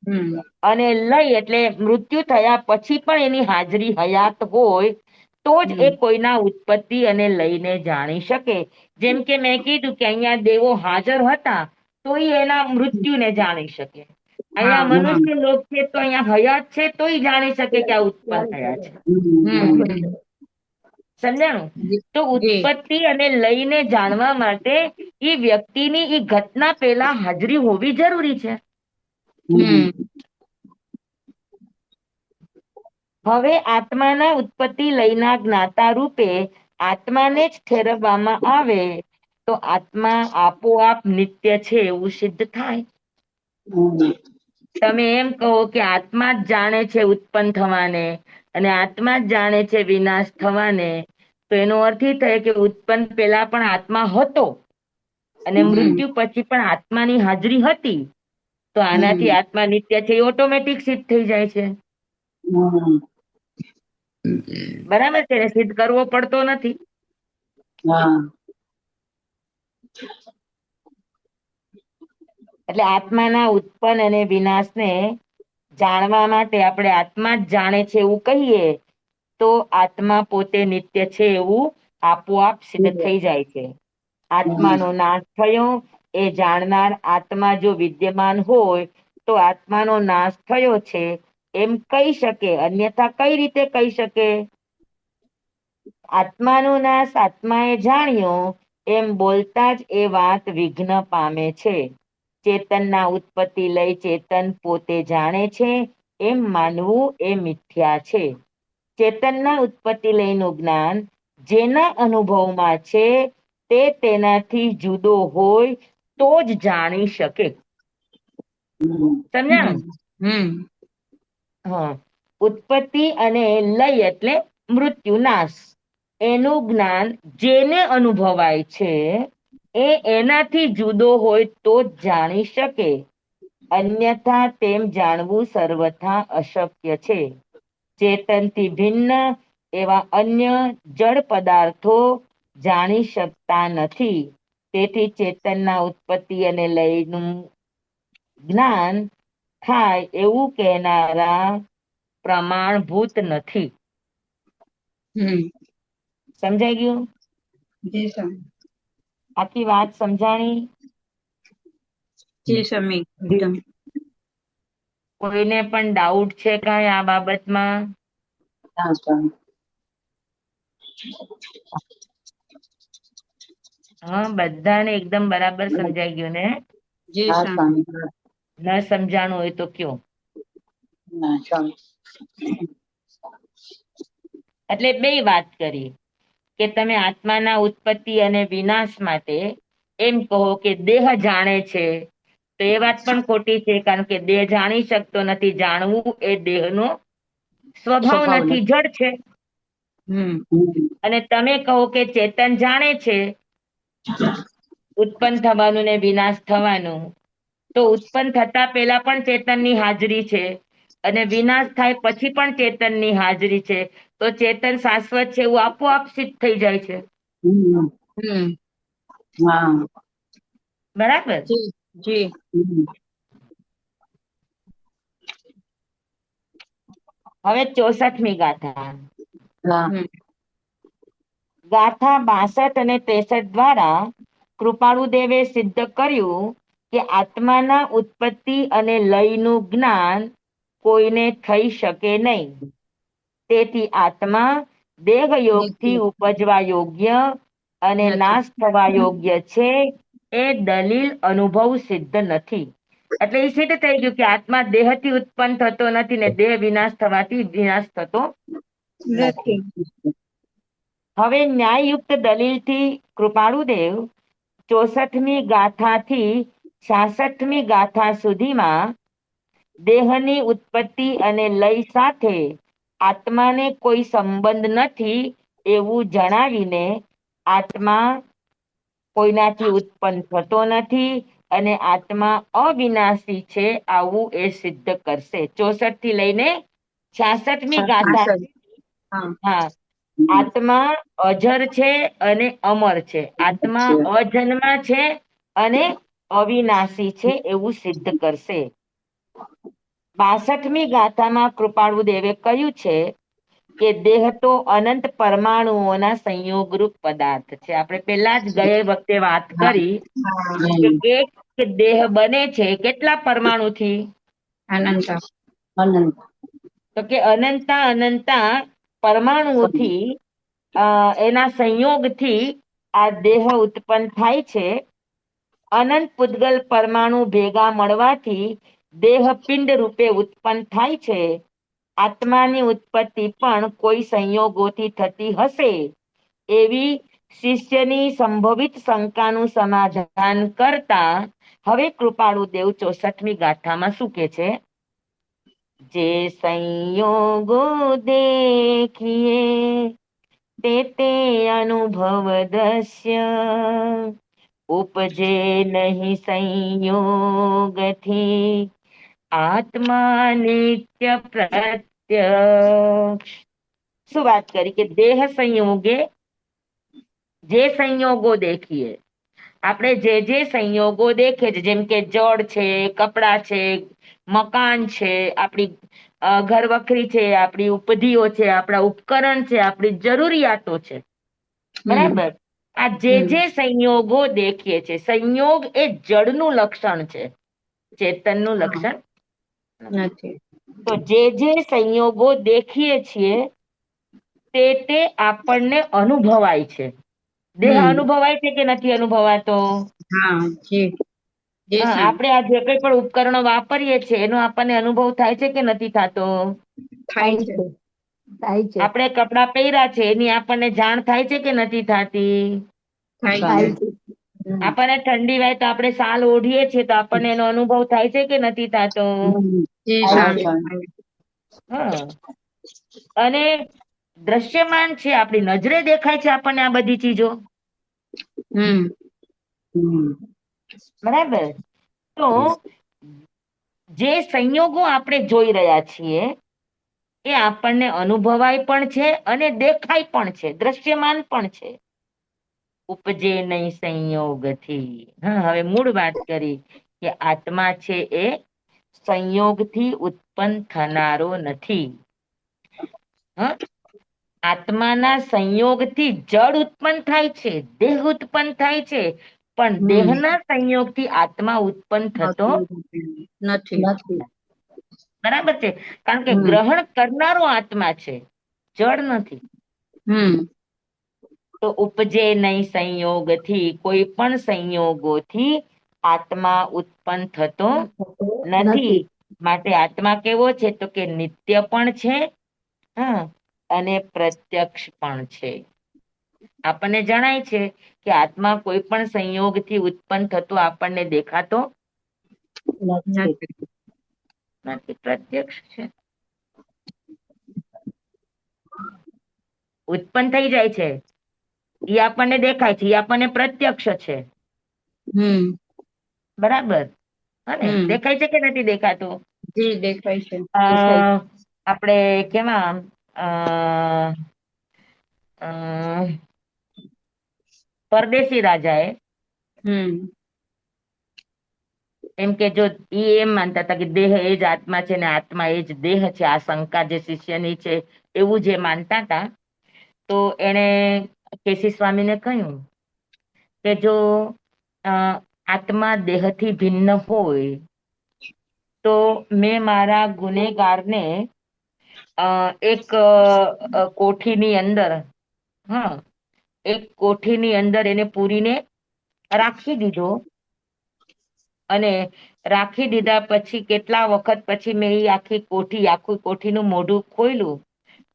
હમ. અને લય એટલે મૃત્યુ થયા પછી પણ એની હાજરી હયાત હોય, તો જ એ કોઈના ઉત્પત્તિ અને લયને જાણી શકે. જેમ કે મેં કીધું કે અહીંયા દેવો હાજર હતા તો એના મૃત્યુને જાણી શકે. અહીંયા હા. મનુષ્ય લોક છે તો અહીંયા હયાત છે તોય જાણી શકે કે આ ઉત્પન્ન થયા છે. હમ. સમજાણું? તો જી. ઉત્પત્તિ અને લયને જાણવા માટે એ વ્યક્તિની એ ઘટના પહેલા હાજરી હોવી જરૂરી છે. હમ. હવે આત્માના ઉત્પત્તિ લયના જ્ઞાતા રૂપે આત્માને જ ઠેરવવામાં આવે તો આત્મા આપોઆપ નિત્ય છે એવું સિદ્ધ થાય. તમે એમ કહો કે આત્મા જ જાણે છે ઉત્પન્ન થવાને અને આત્મા જ જાણે છે વિનાશ થવાને, તો એનો અર્થ એ થાય કે ઉત્પન્ન પહેલા પણ આત્મા હતો અને મૃત્યુ પછી પણ આત્માની હાજરી હતી, તો આનાથી આત્મા નિત્ય છે એ ઓટોમેટિક સિદ્ધ થઈ જાય છે. બરાબર છે ને? સિદ્ધ કરવો પડતો નથી. એટલે આત્માના ઉત્પન્ન અને વિનાશને જાણવા માટે આપણે આત્મા જ જાણે છે એવું કહીએ તો આત્મા પોતે નિત્ય છે એવું આપોઆપ સિદ્ધ થઈ જાય છે. આત્માનો નાશ થયો એ જાણનાર આત્મા જો વિદ્યમાન હોય તો આત્માનો નાશ થયો છે એમ કહી શકે, અન્યથા કઈ રીતે કહી શકે? આત્માનો નાશ આત્માએ જાણ્યો એમ બોલતા જ એ વાત વિઘ્ન પામે છે. ચેતનના ઉત્પત્તિ લઈ ચેતન પોતે જાણે છે એમ માનવું એ મિથ્યા છે. ચેતનના ઉત્પત્તિ લયનું જ્ઞાન જેના અનુભવમાં છે તે તેનાથી જુદો હોય તો જ જાણી શકે. સમજાણું? હમ. હા. ઉત્પત્તિ અને લય એટલે મૃત્યુ નાશ, એનું જ્ઞાન જેને અનુભવાય છે એ એનાથી જુદો હોય તો જ જાણી શકે, અન્યથા તેમ જાણવું સર્વથા અશક્ય છે. ચેતનથી ભિન્ન એવા અન્ય જડ પદાર્થો જાણી શકતા નથી. તેથી ચેતનના ઉત્પત્તિ અને લયનું જ્ઞાન થાય એવું કહેનારા પ્રમાણભૂત નથી. સમજાઈ ગયું? જી સ્વામી. આખી વાત સમજાણી? જી સ્વામી. એકદમ. કોઈને પણ ડાઉટ છે કાંઈ આ બાબતમાં? હા, બધાને એકદમ બરાબર સમજાઈ ગયું ને? જી સ્વામી. ન સમજાણું હોય તો કયો. એટલે બે વાત કરી કે તમે આત્માના ઉત્પત્તિ અને વિનાશ માટે એમ કહો કે દેહ જાણે છે, તો એ વાત પણ ખોટી છે, કારણ કે દેહ જાણી શકતો નથી. જાણવું એ દેહનો સ્વભાવ નથી, જડ છે. અને તમે કહો કે ચેતન જાણે છે ઉત્પન્ન થવાનું ને વિનાશ થવાનું, તો ઉત્પન્ન થતા પહેલા પણ ચેતનની હાજરી છે અને વિનાશ થાય પછી પણ ચેતનની હાજરી છે, તો ચેતન શાશ્વત છે એવું આપોઆપ સિદ્ધ થઈ જાય છે. બરાબર? જી. હવે 64મી ગાથા. ગાથા 62 અને 63 દ્વારા કૃપાળુ દેવે સિદ્ધ કર્યું કે આત્માના ઉત્પત્તિ અને લયનું જ્ઞાન કોઈને થઈ શકે નહીં. તેથી આત્મા દેહયોગથી ઉપજવા યોગ્ય અને નાશ થવા યોગ્ય છે એ દલીલ અનુભવ સિદ્ધ નથી. એટલે એ સિદ્ધ થઈ ગયું કે આત્મા દેહથી ઉત્પન્ન થતો નથી ને દેહ વિનાશ થવાથી વિનાશ થતો નથી. હવે ન્યાયયુક્ત દલીલથી કૃપાળુદેવ 64મી ગાથાથી 66મી ગાથા સુધીમાં દેહની ઉત્પત્તિ અને લય સાથે આત્માને કોઈ સંબંધ નથી એવું જણાવીને આત્મા કોઈનાથી ઉત્પન્ન થતો નથી અને આત્મા અવિનાશી છે આવું એ સિદ્ધ કરશે. 64 થી લઈને 66મી ગાથા. હા. હા, આત્મા અજર છે અને અમર છે. આત્મા અજન્મા છે અને અવિનાશી છે એવું સિદ્ધ કરશે. 62મી ગાથામાં કૃપાળુ દેવે કહ્યું છે કે દેહ તો અનંત પરમાણુઓના સંયોગરૂપ પદાર્થ છે. આપણે પેલા જ ગયે વખતે વાત કરી કે એક દેહ બને છે કેટલા પરમાણુથી? અનંત. અનંત. તો કે અનંતા પરમાણુઓથી એના સંયોગથી આ દેહ ઉત્પન્ન થાય છે. અનંત પૂતગલ પરમાણુ ભેગા મળવાથી દેહ પિંડ રૂપે ઉત્પન્ન થાય છે. આત્માની ઉત્પત્તિ પણ કોઈ સંયોગોથી થતી હશે એવી શિષ્યની સંભવિત શંકાનું સમાધાન કરતા હવે કૃપાળુ દેવ 64મી ગાથામાં શું કે છે? જે સંયોગો દેખીએ તે અનુભવ દસ્ય ઉપજે નહીં સંયોગથી આત્મા નિત્ય પ્રત્યક્ષ. શું વાત કરી કે દેહ સંયોગે જે સંયોગો દેખીએ, આપણે જે સંયોગો દેખે છે જેમ કે જળ છે, કપડા છે, મકાન છે, આપણી ઘર વખરી છે, આપણી ઉપધિઓ છે, આપણા ઉપકરણ છે, આપણી જરૂરિયાતો છે, બરાબર? આ જે સંયોગો દેખીએ છે, સંયોગ એ જડનું લક્ષણ છે, ચેતનનું લક્ષણ નથી. તો જે સંયોગો દેખીએ છીએ તે આપણને અનુભવાય છે. દેહ અનુભવાય છે કે નથી અનુભવાતો? હા, જી. હા, આપણે આ જે કઈ પણ ઉપકરણો વાપરીએ છીએ એનો આપણને અનુભવ થાય છે કે નથી થતો? થાય છે. થાય છે. આપણે કપડા પહેર્યા છે એની આપણને જાણ થાય છે કે નથી થતી? થાય થાય છે. છે. આપણને ઠંડી વાય તો આપણે શાલ ઓઢીએ છીએ તો આપણને એનો અનુભવ થાય છે કે નથી થતો? જી થાય સ્વામી. હા, અને દ્રશ્યમાન છે, આપણી નજરે દેખાય છે આપણને આ બધી ચીજો, હમ. બરાબર? તો જે સંયોગો આપણે જોઈ રહ્યા છીએ એ આપણને અનુભવાય પણ છે અને દેખાય પણ છે, દ્રશ્યમાન પણ છે. ઉપજે નહીં સંયોગથી. હા, હવે મૂળ વાત કરી કે આત્મા છે એ સંયોગથી ઉત્પન્ન થનારો નથી. હા, આત્માના સંયોગથી જડ ઉત્પન્ન થાય છે, દેહ ઉત્પન્ન થાય છે, પણ દેહના સંયોગથી આત્મા ઉત્પન્ન થતો નથી. બરાબર છે, કારણ કે ગ્રહણ કરનારો આત્મા છે, જડ નથી. હમ. તો ઉપજે નહીં સંયોગથી, કોઈ પણ સંયોગોથી આત્મા ઉત્પન્ન થતો નથી. માટે આત્મા કેવો છે? તો કે નિત્ય પણ છે, હા, અને પ્રત્યક્ષ પણ છે. આપણને જણાય છે કે આત્મા કોઈ પણ સંયોગથી ઉત્પન્ન થતો આપણને દેખાતો નથી, પ્રત્યક્ષ છે. ઉત્પન્ન થઈ જાય છે એ આપણને દેખાય છે, એ આપણને પ્રત્યક્ષ છે, હમ. બરાબર? અને દેખાય છે કે નથી દેખાતું? જી દેખાય છે. આપણે કેમાં પરદેશી રાજાએ હમ. એમ કે જો એમ માનતા હતા કે દેહ એ જ આત્મા છે ને આત્મા એ જ દેહ છે, આ શંકા જે શિષ્યની છે એવું જે માનતા હતા, તો એને કેસી સ્વામીને કહ્યું કે જો આત્મા દેહથી ભિન્ન હોય તો મેં મારા ગુનેગારને એક કોઠીની અંદર, હા, એક કોઠીની અંદર એને પૂરીને રાખી દીધો, અને રાખી દીધા પછી કેટલા વખત પછી મેં એ આખું કોઠીનું મોઢું ખોલ્યું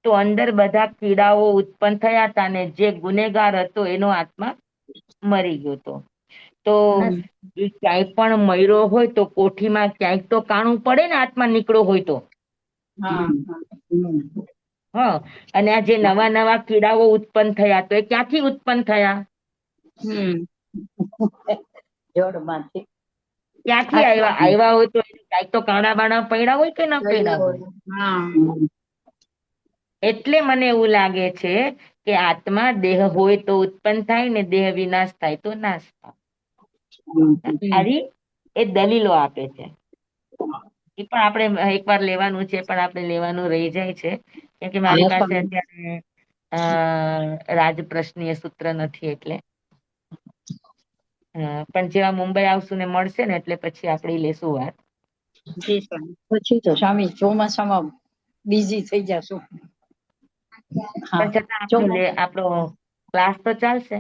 તો અંદર બધા કીડાઓ ઉત્પન્ન થયા હતા અને જે ગુનેગાર હતો એનો આત્મા મરી ગયો હતો. તો એ ક્યાંય પણ મર્યો હોય તો કોઠીમાં ક્યાંક તો કાણું પડે ને, આત્મા નીકળ્યો હોય તો. હા. હા, અને આ જે નવા નવા કીડાઓ ઉત્પન્ન થયા તો એ ક્યાંથી ઉત્પન્ન થયા? હમ. જળમાંથી. ક્યાંથી આવ્યા આવ્યા હોય તો કાંઈક તો કાણા બાણા પડ્યા હોય કે ન પડ્યા હોય. હા એટલે મને એવું લાગે છે કે આત્મા દેહ હોય તો ઉત્પન્ન થાય ને દેહ વિનાશ થાય તો નાશ થાય. આવી એ દલીલો આપે છે. એ પણ આપણે એકવાર લેવાનું છે પણ આપણે લેવાનું રહી જાય છે કેમ કે મારી પાસે અત્યારે રાજપ્રશ્નીય સૂત્ર નથી એટલે પણ જેવા મુંબઈ આવશું ને મળશે ને એટલે પછી આપણે લેશું વાત. જી સ્વામી. પછી તો સ્વામી ચોમાસામાં બિઝી થઈ જશું. હા પણ છતાં આપણો ક્લાસ તો ચાલશે.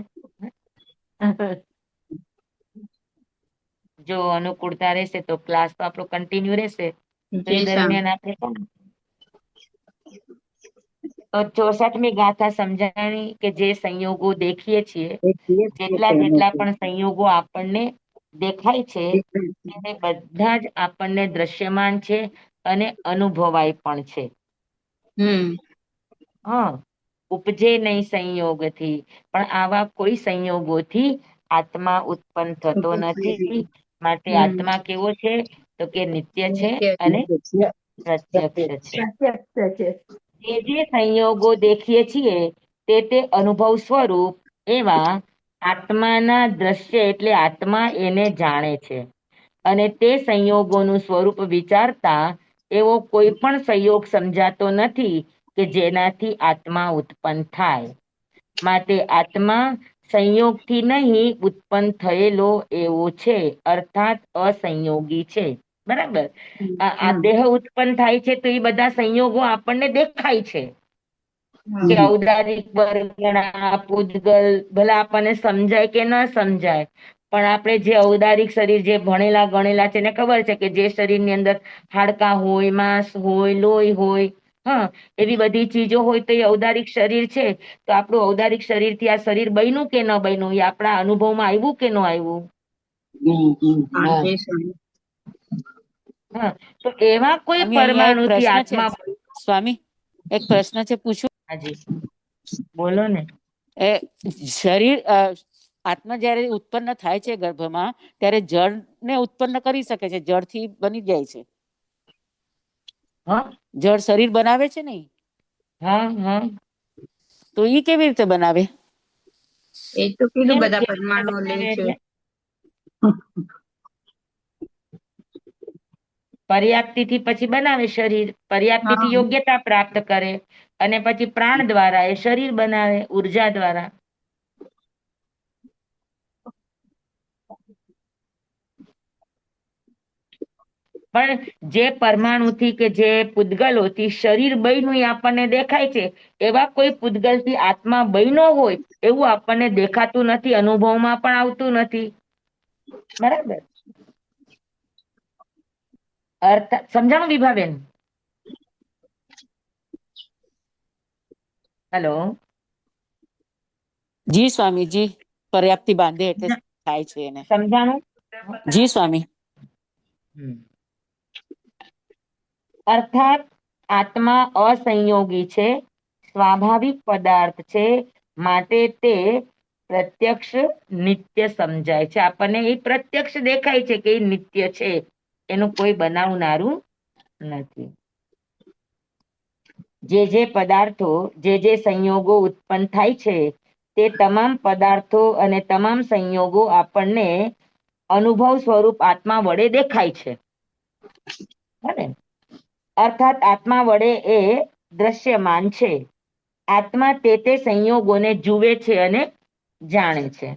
જો અનુકૂળતા રહેશે તો ક્લાસ તો આપણો કન્ટિન્યુ રહેશે તો એ જી સ્વામી. દરમિયાન આપણે તો 64મી ગાથા સમજાણી કે જે સંયોગો દેખીએ છીએ જેટલા પણ સંયોગો આપણને દેખાય છે તે બધા જ આપણને દ્રશ્યમાન છે અને અનુભવાય પણ છે. હા ઉપજે નહીં સંયોગથી પણ આવા કોઈ સંયોગોથી આત્મા ઉત્પન્ન થતો નથી. માટે આત્મા કેવો છે તો કે નિત્ય છે અને પ્રત્યક્ષ છે. જે સંયોગો દેખીએ છીએ તે અનુભવ સ્વરૂપ એવા આત્માના દ્રશ્ય એટલે આત્મા એને જાણે છે અને તે સંયોગોનું સ્વરૂપ વિચારતા એવો કોઈ પણ સંયોગ સમજાતો નથી કે જેનાથી આત્મા ઉત્પન્ન થાય. માટે આત્મા સંયોગથી નહીં ઉત્પન્ન થયેલો એવો છે અર્થાત અસંયોગી છે. બરાબર. આ દેહ ઉત્પન્ન થાય છે તો એ બધા સંયોગો આપણને દેખાય છે કે ઔદારિક વર્ગણા પૂતગલ ભલે આપણને સમજાય કે ન સમજાય પણ આપણે જે ઔદારિક શરીર જે ભણેલા ગણેલા છે એને ખબર છે કે જે શરીરની અંદર હાડકાં હોય માંસ હોય લોહી હોય હા એવી બધી ચીજો હોય તો એ ઔદારિક શરીર છે તો આપણું ઔદારિક શરીર થી આ શરીર બન્યું કે ન બન્યું એ આપણા અનુભવમાં આવ્યું કે ન આવ્યું. જી સ્વામી. હા તો એવા કોઈ સ્વામી અહીંયા એક પરમાણુથી પ્રશ્ન છે આત્મા સ્વામી એક પ્રશ્ન છે પૂછું. હાજી બોલો ને. એ શરીર આત્મા જયારે ઉત્પન્ન થાય છે ગર્ભમાં ત્યારે જળ ને ઉત્પન્ન કરી શકે છે જળથી બની જાય છે. હા જળ શરીર બનાવે છે ને હા હા તો એ કેવી રીતે બનાવે. એ તો કીધું કેમ બધા કેવી રીતે પરમાણુ લે બનાવે છે. એટલે પર્યાપ્તિથી પછી બનાવે શરીર પર્યાપ્તિથી હા યોગ્યતા પ્રાપ્ત કરે અને પછી પ્રાણ દ્વારા એ શરીર બનાવે ઉર્જા દ્વારા. પણ જે પરમાણુથી કે જે પૂતગલોથી શરીર બન્યું એ આપણને દેખાય છે એવા કોઈ પૂતગલથી આત્મા બન્યો હોય એવું આપણને દેખાતું નથી અનુભવમાં પણ આવતું નથી. બરાબર. અર્થ સમજાણું વિભાબેન. હેલો. જી સ્વામીજી પર્યાપ્તિ બાંધે એટલે થાય છે એને. સમજાણું. જી સ્વામી. અર્થાત આત્મા અસંયોગી છે સ્વાભાવિક પદાર્થ છે માટે તે પ્રત્યક્ષ નિત્ય સમજાય છે આપણને એ પ્રત્યક્ષ દેખાય છે કે એ નિત્ય છે એનું કોઈ બનાવનારું નથી. જે પદાર્થો જે સંયોગો ઉત્પન્ન થાય છે તે તમામ પદાર્થો અને તમામ સંયોગો આપણને અનુભવ સ્વરૂપ આત્મા વડે દેખાય છે. બરાબર. અર્થાત આત્મા વડે એ દ્રશ્યમાન છે. આત્મા તે સંયોગોને જુએ છે અને જાણે છે.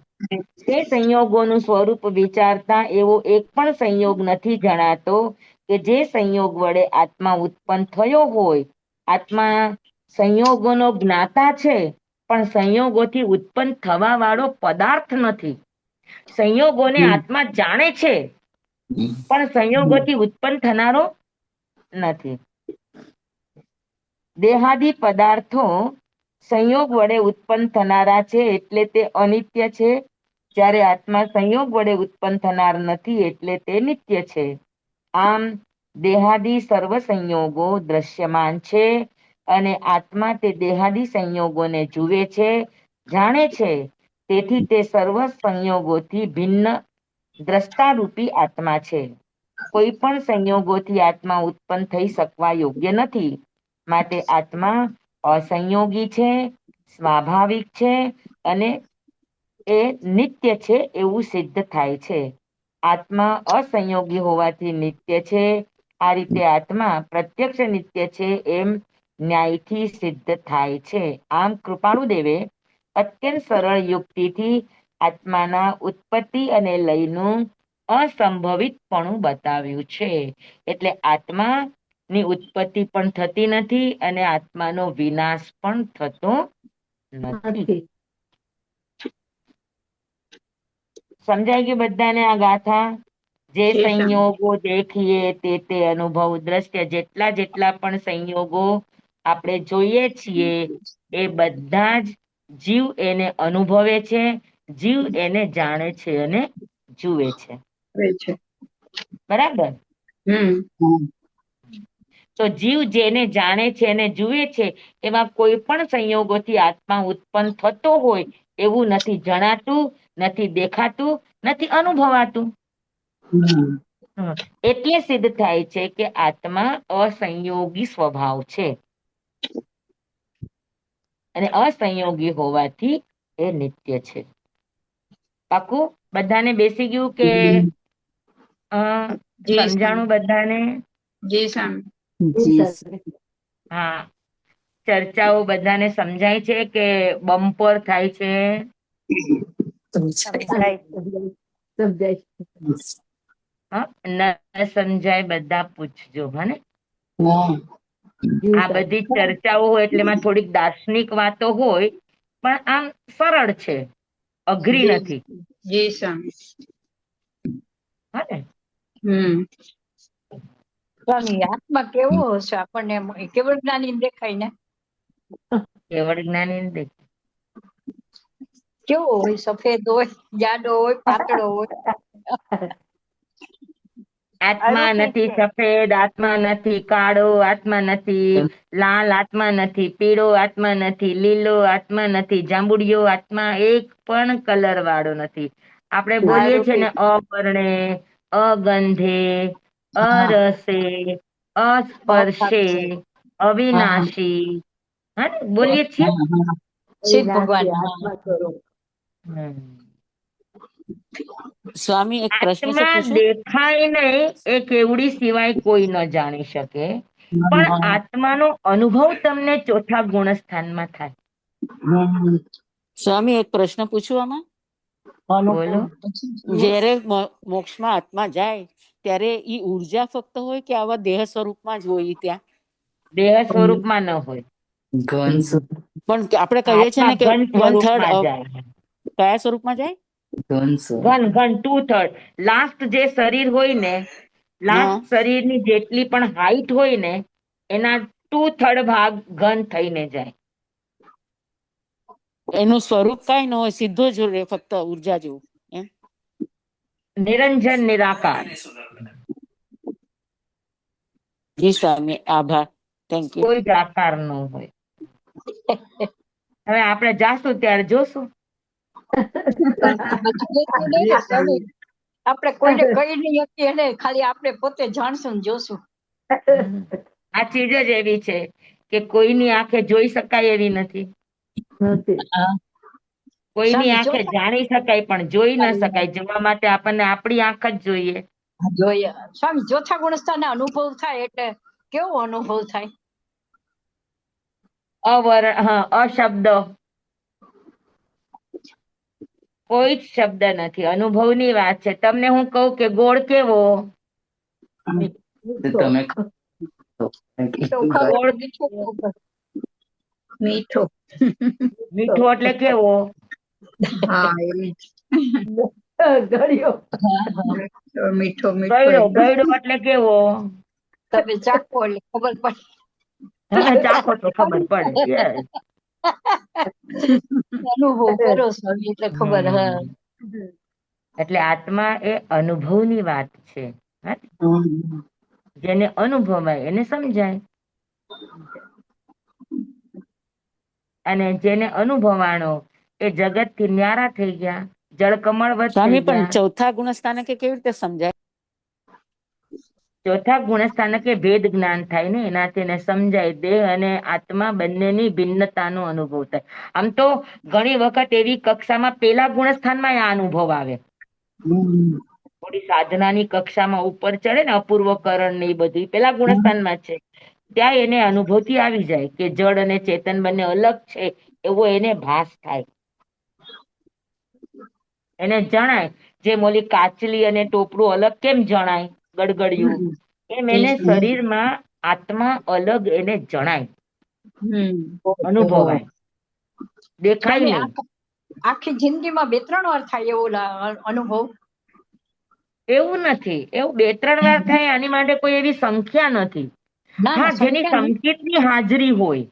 તે સંયોગોનું સ્વરૂપ વિચારતા એવો એક પણ સંયોગ નથી જણાતો કે જે સંયોગ વડે આત્મા ઉત્પન્ન થયો હોય. આત્મા સંયોગોનો જ્ઞાતા છે પણ સંયોગોથી ઉત્પન્ન થવા વાળો પદાર્થ નથી. સંયોગોને આત્મા જાણે છે પણ સંયોગોથી ઉત્પન્ન થનારો નથી. દેહાદી પદાર્થો સંયોગ વડે ઉત્પન્ન થનારા છે એટલે તે અનિત્ય છે જ્યારે આત્મા સંયોગ વડે ઉત્પન્ન થનાર નથી એટલે તે નિત્ય છે. આમ દેહાદી સર્વ સંયોગો દ્રશ્યમાન છે અને આત્મા તે દેહાદી સંયોગોને જુએ છે જાણે છે તેથી તે સર્વ સંયોગોથી ભિન્ન દ્રષ્ટારૂપી આત્મા છે. કોઈ પણ સંયોગોથી આત્મા ઉત્પન્ન થઈ શકવા યોગ્ય નથી. માટે આત્મા અસંયોગી છે, સ્વાભાવિક છે અને એ નિત્ય છે એવું સિદ્ધ થાય છે. આત્મા અસંયોગી હોવાથી નિત્ય છે. આ રીતે આત્મા પ્રત્યક્ષ નિત્ય છે એમ ન્યાયથી સિદ્ધ થાય છે. આમ કૃપાળુદેવે અત્યંત સરળ યુક્તિથી આત્માના ઉત્પત્તિ અને લયનું અસંભવિતપણું બતાવ્યું છે. એટલે આત્માની ઉત્પત્તિ પણ થતી નથી અને આત્માનો વિનાશ પણ થતો નથી. સમજાઈ ગયું બધાને આ ગાથા? જે જી સ્વામી. સંયોગો દેખીએ તે અનુભવ દ્રષ્ટિ જેટલા પણ સંયોગો આપણે જોઈએ છીએ એ બધા જ જીવ એને અનુભવે છે, જીવ એને જાણે છે અને જુએ છે. બરાબર? તો જીવ જેને જાણે છે અને જુએ છે એવા કોઈ પણ સંયોગોથી આત્મા ઉત્પન્ન થતો હોય એવું નથી જણાતું, નથી દેખાતું, નથી અનુભવાતું. એટલે સિદ્ધ થાય છે કે આત્મા અસંયોગી સ્વભાવ છે અને અસંયોગી હોવાથી એ નિત્ય છે. પાકું? બધાને બેસી ગયું કે જી સમજાણું બધાને? જી સ્વામી. હા, ચર્ચાઓ બધાને સમજાય છે કે બમ્પર થાય છે? ન સમજાય બધા પૂછજો. હને આ બધી ચર્ચાઓ હોય એટલે એમાં થોડીક દાર્શનિક વાતો હોય પણ આમ સરળ છે, અઘરી નથી. જી સ્વામી. હને સ્વામી આત્મા કેવો હશે આપણને કેવળ જ્ઞાની દેખાય ને? કેવળ જ્ઞાની ને દેખ કેવો હોય? સફેદ હોય, જાડો હોય, પાતળો હોય? આત્મા નથી સફેદ, આત્મા નથી કાળો, આત્મા નથી લાલ, આત્મા નથી પીળો, આત્મા નથી લીલો, આત્મા નથી જાંબુડિયો, આત્મા એક પણ કલર વાળો નથી. આપણે બોલીએ છીએ ને અવર્ણે, અગંધે, અરસે, અસ્પર્શે, અવિનાશી, હા ને બોલીએ છીએ. સિદ્ધ ભગવાન. સ્વામી એક પ્રશ્ન છે આત્મા પૂછું? દેખાય નહીં એ કેવડી સિવાય કોઈ ન જાણી શકે, પણ આત્માનો અનુભવ તમને ચોથા ગુણસ્થાનમાં થાય. સ્વામી એક પ્રશ્ન પૂછું આમાં? બોલો. જયારે મોક્ષમાં આત્મા જાય ત્યારે ઈ ઉર્જા ફક્ત હોય કે આવા દેહ સ્વરૂપમાં જ હોય ત્યાં? દેહ સ્વરૂપમાં ન હોય, પણ આપણે કહીએ છીએ ને કે ઘન 1/3 સ્વરૂપમાં જાય. કયા સ્વરૂપમાં જાય? ઘન 2/3 લાસ્ટ જે શરીર હોય ને, લાસ્ટ શરીરની જેટલી પણ હાઈટ હોય ને એના 2/3 ભાગ ઘન થઈને જાય. એનું સ્વરૂપ કઈ ન હોય, સીધો જ રહે, ફક્ત ઉર્જા જેવું. નિરંજન નિરાકાર. જી સ્વામી, આભાર. Thank you. કોઈ જ આકાર ન હોય. હવે આપણે જાશું ત્યારે જોશું. આપણે કોઈને કહી નહીં શકીએ ને, ખાલી આપણે પોતે જાણશું ને જોશું. આ ચીજ જ એવી છે કે કોઈની આંખે જોઈ શકાય એવી નથી, કોઈની આંખે જાણી શકાય પણ જોઈ ન શકાય. જોવા માટે આપણને આપણી આંખ જ જોઈએ. જોઈએ. સ્વામી ચોથા ગુણસ્થાન અનુભવ થાય એટલે કેવો અનુભવ થાય? અશબ્દ, કોઈ જ શબ્દ નથી, અનુભવની વાત છે. તમને હું કહું કે ગોળ કેવો? મીઠો. મીઠો એટલે કેવો? મીઠો ગળ્યો. ગળ્યો એટલે કેવો? તમે ચાખો એટલે ખબર પડે. ચાખો તો ખબર પડે. અનુભવ કરો સ્વામી એટલે ખબર. એટલે આત્મા એ અનુભવની વાત છે. જેને અનુભવાય એને સમજાય, અને જેને અનુભવાણો એ જગત થી ન્યારા થઈ ગયા, જળકમળ વધ સ્વામી થઈ પણ ગયા. ચોથા ગુણસ્થાનકે કેવી રીતે સમજાય? ચોથા ગુણસ્થાનકે ભેદ જ્ઞાન થાય ને, એનાથી એને સમજાય દેહ અને આત્મા બંનેની ભિન્નતાનો અનુભવ થાય. આમ તો ઘણી વખત એવી કક્ષામાં પેલા ગુણસ્થાનમાં આ અનુભવ આવે. હમ. થોડી સાધનાની કક્ષામાં ઉપર ચડે ને, અપૂર્વ કરણ ને એ બધી પેલા ગુણસ્થાનમાં છે, ત્યાં એને અનુભૂતિ આવી જાય કે જળ અને ચેતન બંને અલગ છે, એવો એને ભાસ થાય. એને જણાય જેમ ઓલી કાચલી અને ટોપરું અલગ કેમ જણાય, ગડગડિયું, એમ એને શરીરમાં આત્મા અલગ એને જણાય, અનુભવાય, દેખાય સ્વામી નહીં. આખી જિંદગીમાં 2-3 વાર થાય એવો અનુભવ? એવું નથી, એવું 2-3 વાર થાય આની માટે કોઈ એવી સંખ્યા નથી. ના હા, ના, જેની સંખ્યા નહીં. સંકેતની હાજરી હોય,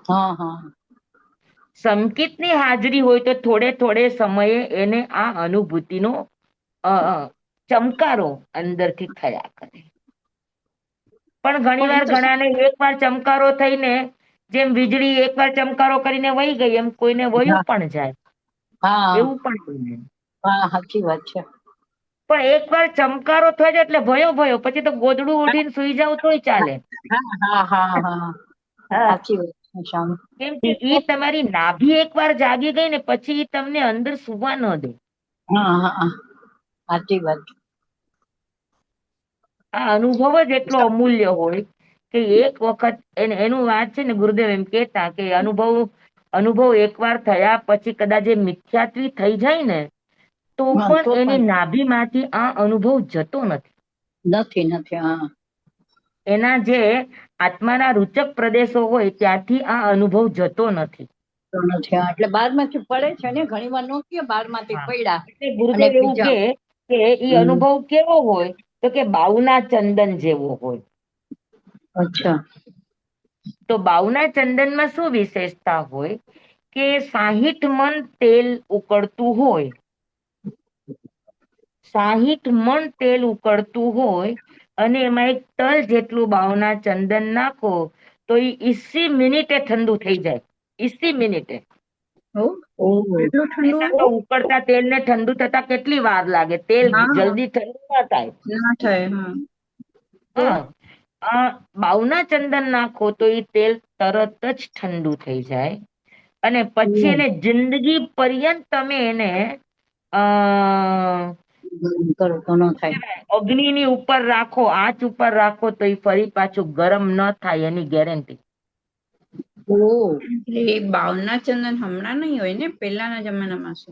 હા હા. સંકેતની હાજરી હોય તો થોડે થોડે સમયે એને આ અનુભૂતિનો અ, અ, ચમકારો અંદરથી થયા કરે. પણ ઘણી પણ એ વાર તો ઘણાને એકવાર ચમકારો થઈને, જેમ વીજળી એકવાર ચમકારો કરીને વહી ગઈ, એમ કોઈને વયું હા પણ જાય, હા એવું પણ બને. હા, સાચી વાત છે. પણ એકવાર ચમકારો થઈ જાય એટલે ભયો ભયો, પછી તો ગોદડું ઓઢીને સુઈ જાવ તોય ચાલે. હા હા હા હા, હા, સાચી વાત છે સ્વામી. કેમ કે ઈ તમારી નાભી એકવાર જાગી ગઈ ને, પછી ઈ તમને અંદર સુવા ન દે. હા હા, સાચી વાત. આ અનુભવ જ એટલો અમૂલ્ય હોય કે એક વખત એનું વાત છે ને, ગુરુદેવ એમ કેતા કે અનુભવ એકવાર થયા પછી કદાચ એ મિથ્યાત્વી થઈ જાય ને, તો હા પણ તો એની પણ નાભીમાંથી આ અનુભવ જતો નથી. નથી. હા એના જે આત્માના રૂચક પ્રદેશો હોય ત્યાંથી આ અનુભવ જતો નથી. તો નથી. હા, એટલે બારમાંથી પડે છે ને, ઘણી વાર નો કે બારમાંથી હા, પડ્યા એટલે અને ગુરુદેવ એવું બીજા. કે ઈ હમ. અનુભવ કેવો હોય, તો કે બાઉના ચંદન જેવો હોય. અચ્છા. તો બાઉના ચંદનમાં શું વિશેષતા હોય કે 60 મણ તેલ ઉકળતું હોય, 60 મણ તેલ ઉકળતું હોય, અને એમાં એક તલ જેટલું બાવના ચંદન નાખો તો એ 80 મિનિટે ઠંડુ થઈ જાય. 80 મિનિટે. એટલું ઠંડુ એના તો હોય? ઉકળતા તેલને ઠંડુ થતા કેટલી વાર લાગે, તેલ હા, જલ્દી ઠંડુ ના થાય. ના થાય. હા, તો હા, આ બાવના ચંદન નાખો તો એ તેલ તરત જ ઠંડુ થઈ જાય, અને પછી એને જિંદગી પર્યંત તમે એને અ કરો તો ન થાય. અગ્નિની ઉપર રાખો, આંચ ઉપર રાખો તો એ ફરી પાછું ગરમ ન થાય, એની ગેરંટી. એટલે એ બાવના ચંદન હમણાં નહીં હોય ને, પહેલાના જમાનામાં છે.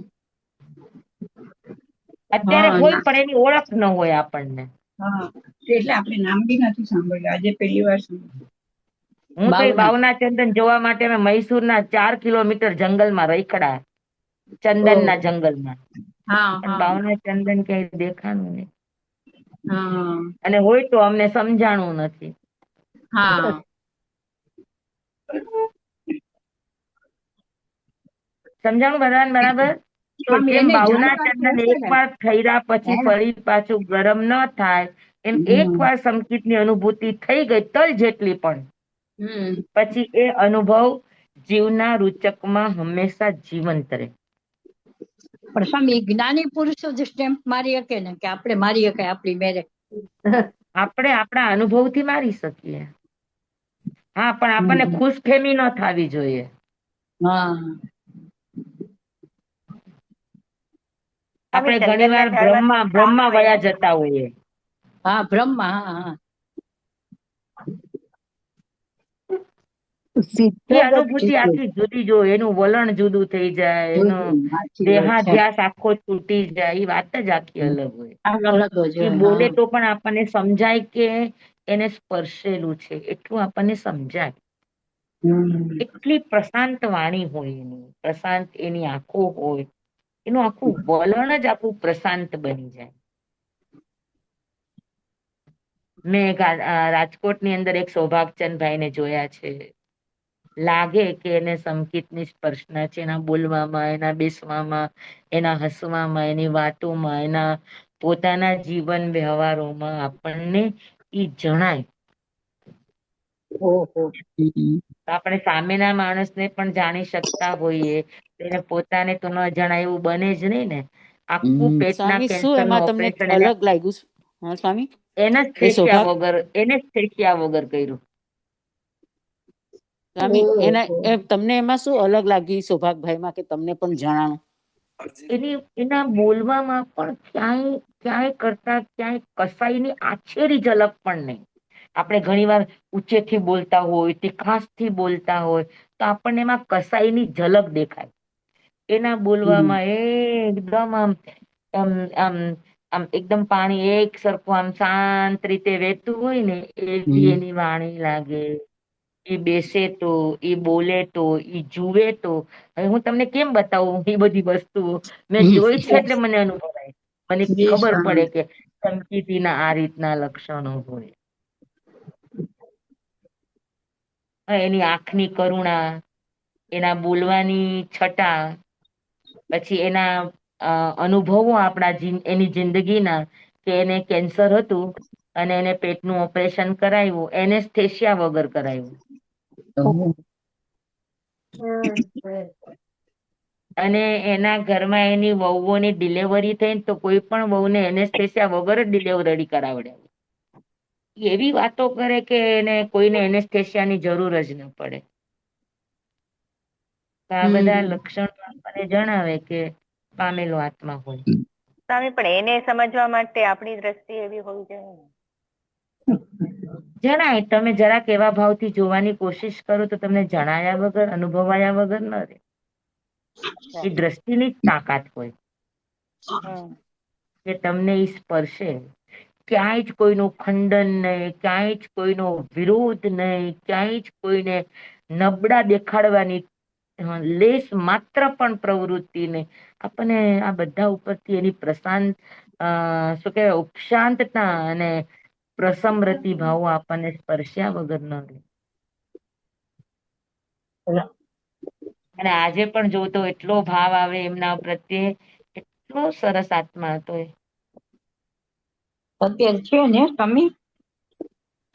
અત્યારે હા હોય ના. પણ એની ઓળખ ન હોય આપણને. હા, એટલે આપણે નામ બી નથી સાંભળ્યું, આજે પહેલી વાર સાંભળ્યું. હું તો એ બાવના. બાવના ચંદન જોવા માટે અમે મૈસૂરના 4 કિલોમીટર જંગલમાં રખડા, ચંદનના જંગલમાં, હા પણ હા બાવના ચંદન ક્યાંય દેખાનું નહીં. હા અને હોય તો અમને સમજાણું નથી. હા. સમજાણું બધાને બરાબર? તો સ્વામી જેમ એને બાઉના જાણવાનું ચંદન હશે ને? એકવાર થઈરા પછી હે? ફરી પાછું ગરમ ન થાય, એમ હમ. એકવાર સંકિતની અનુભૂતિ થઈ ગઈ તલ જેટલી પણ, હમ. પછી એ અનુભવ જીવના રૂચકમાં હંમેશા જીવંત રહે. પણ સ્વામી જ્ઞાની પુરુષો જ સ્ટેમ્પ મારી શકે ને, કે આપણે મારી શકાય આપણી મેરે? આપણે આપણા અનુભવથી મારી શકીએ. હા, પણ આપણને હમ. ખુશફેમી ન થવી જોઈએ. હા આપણે ઘણી વાર બ્રહ્મા વયા જતા હોઈએ. હા, બ્રહ્મા. હા હા. એ સિદ્ધગત અનુભૂતિ જીતે. આખી જુદી જ હોય, એનું વલણ જુદું થઈ જાય, એનો સાચી વાત છે. દેહાધ્યાસ આખો તૂટી જાય, એ વાત જ આખી અલગ હોય. આ અલગ જ એ હોય. બોલે હા. તો પણ આપણને સમજાય કે એને સ્પર્શેલું છે, એટલું આપણને સમજાય. હમ. એટલી પ્રશાંત વાણી હોય એની, પ્રશાંત એની આંખો હોય, એનું આખું વલણ જ આખું પ્રશાંત બની જાય. મેં રાજકોટની અંદર એક સૌભાગચંદ ને જોયા છે. લાગે કે એને સંકેતની સ્પર્શના છે, એના બોલવામાં, એના બેસવામાં, એના હસવામાં, એની વાતોમાં, એના પોતાના જીવન વ્યવહારોમાં આપણને ઈ જણાય. ઓહો. હમ. તો આપણે સામેના માણસને પણ જાણી શકતા હોઈએ, એને પોતાને તો ન જણાય એવું બને જ નહીં ને. આખું હમ. પેટના સ્વામી શું કેન્સરનું એમાં તમને ઓપરેશન અલગ લાગ્યું? હા સ્વામી, એને જ એ થેક્યા સૌભાગ્ય વગર કર્યું. સ્વામી એના ઓહો. તમને એમાં શું અલગ લાગ્યું સૌભાગભાઈમાં કે તમને પણ જણાણું? એના બોલવામાં પણ ક્યાંય કરતા ક્યાંય કસાઈની આછેરી ઝલક પણ નહીં. આપણે ઘણીવાર ઊંચેથી બોલતા હોય, તીખાસથી બોલતા હોય, તો આપણને એમાં કસાઈની ઝલક દેખાય. એના બોલવામાં એકદમ આમ આમ આમ એકદમ પાણી એક સરખું આમ શાંત રીતે વહેતું હોય ને એવી હમ. એની વાણી લાગે. એ બેસે તો, એ બોલે તો, એ જુએ તો, હવે હું તમને કેમ બતાવું એ બધી વસ્તુઓ? મેં હમ. જોઈ છે એટલે મને અનુભવાય, મને જી ખબર પડે સ્વામી. કે સંકિતીના આ રીતના લક્ષણો હોય. એની આંખની કરુણા, એના બોલવાની છટા, પછી એના અનુભવો એની જિંદગીના, કે એને કેન્સર હતું અને એને પેટનું ઓપરેશન કરાવ્યું, એનેસ્થેશિયા વગર કરાવ્યું. ઓહ. અને એના ઘરમાં એની વહુઓની ડિલિવરી થઈ ને તો કોઈ પણ વહુને એનેસ્થેશિયા વગર જ ડિલિવરી કરાવડે. એવી વાતો કરે કે એને કોઈને એનેસ્થેશિયાની જરૂર જ ન પડે. તો આ બધા લક્ષણો આપણને જણાવે કે પામેલો આત્મા હોય. સ્વામી, પણ એને સમજવા માટે આપણી દ્રષ્ટિ એવી હોવી જોઈએ ને. જણાય, તમે જરાક એવા ભાવથી જોવાની કોશિશ કરો તો તમને જણાયા વગર, અનુભવાયા વગર ન રહે. એ દ્રષ્ટિની જ તાકાત હોય કે તમને ઈ સ્પર્શે. ક્યાંય જ કોઈનું ખંડન નહીં, ક્યાંય જ કોઈનો વિરોધ નહીં, ક્યાંય જ કોઈને નબળા દેખાડવાની લેશ માત્ર પણ પ્રવૃત્તિ નહીં. આપણને આ બધા ઉપરથી એની પ્રશાંત શું કહેવાય, ઉપશાંતતા અને પ્રસમરતિ ભાવો આપણને સ્પર્શ્યા વગર ન રહે. અને આજે પણ જોતો એટલો ભાવ આવે એમના પ્રત્યે, એટલો સરસ આત્મા હતો એ. અત્યારે છે ને સ્વામી?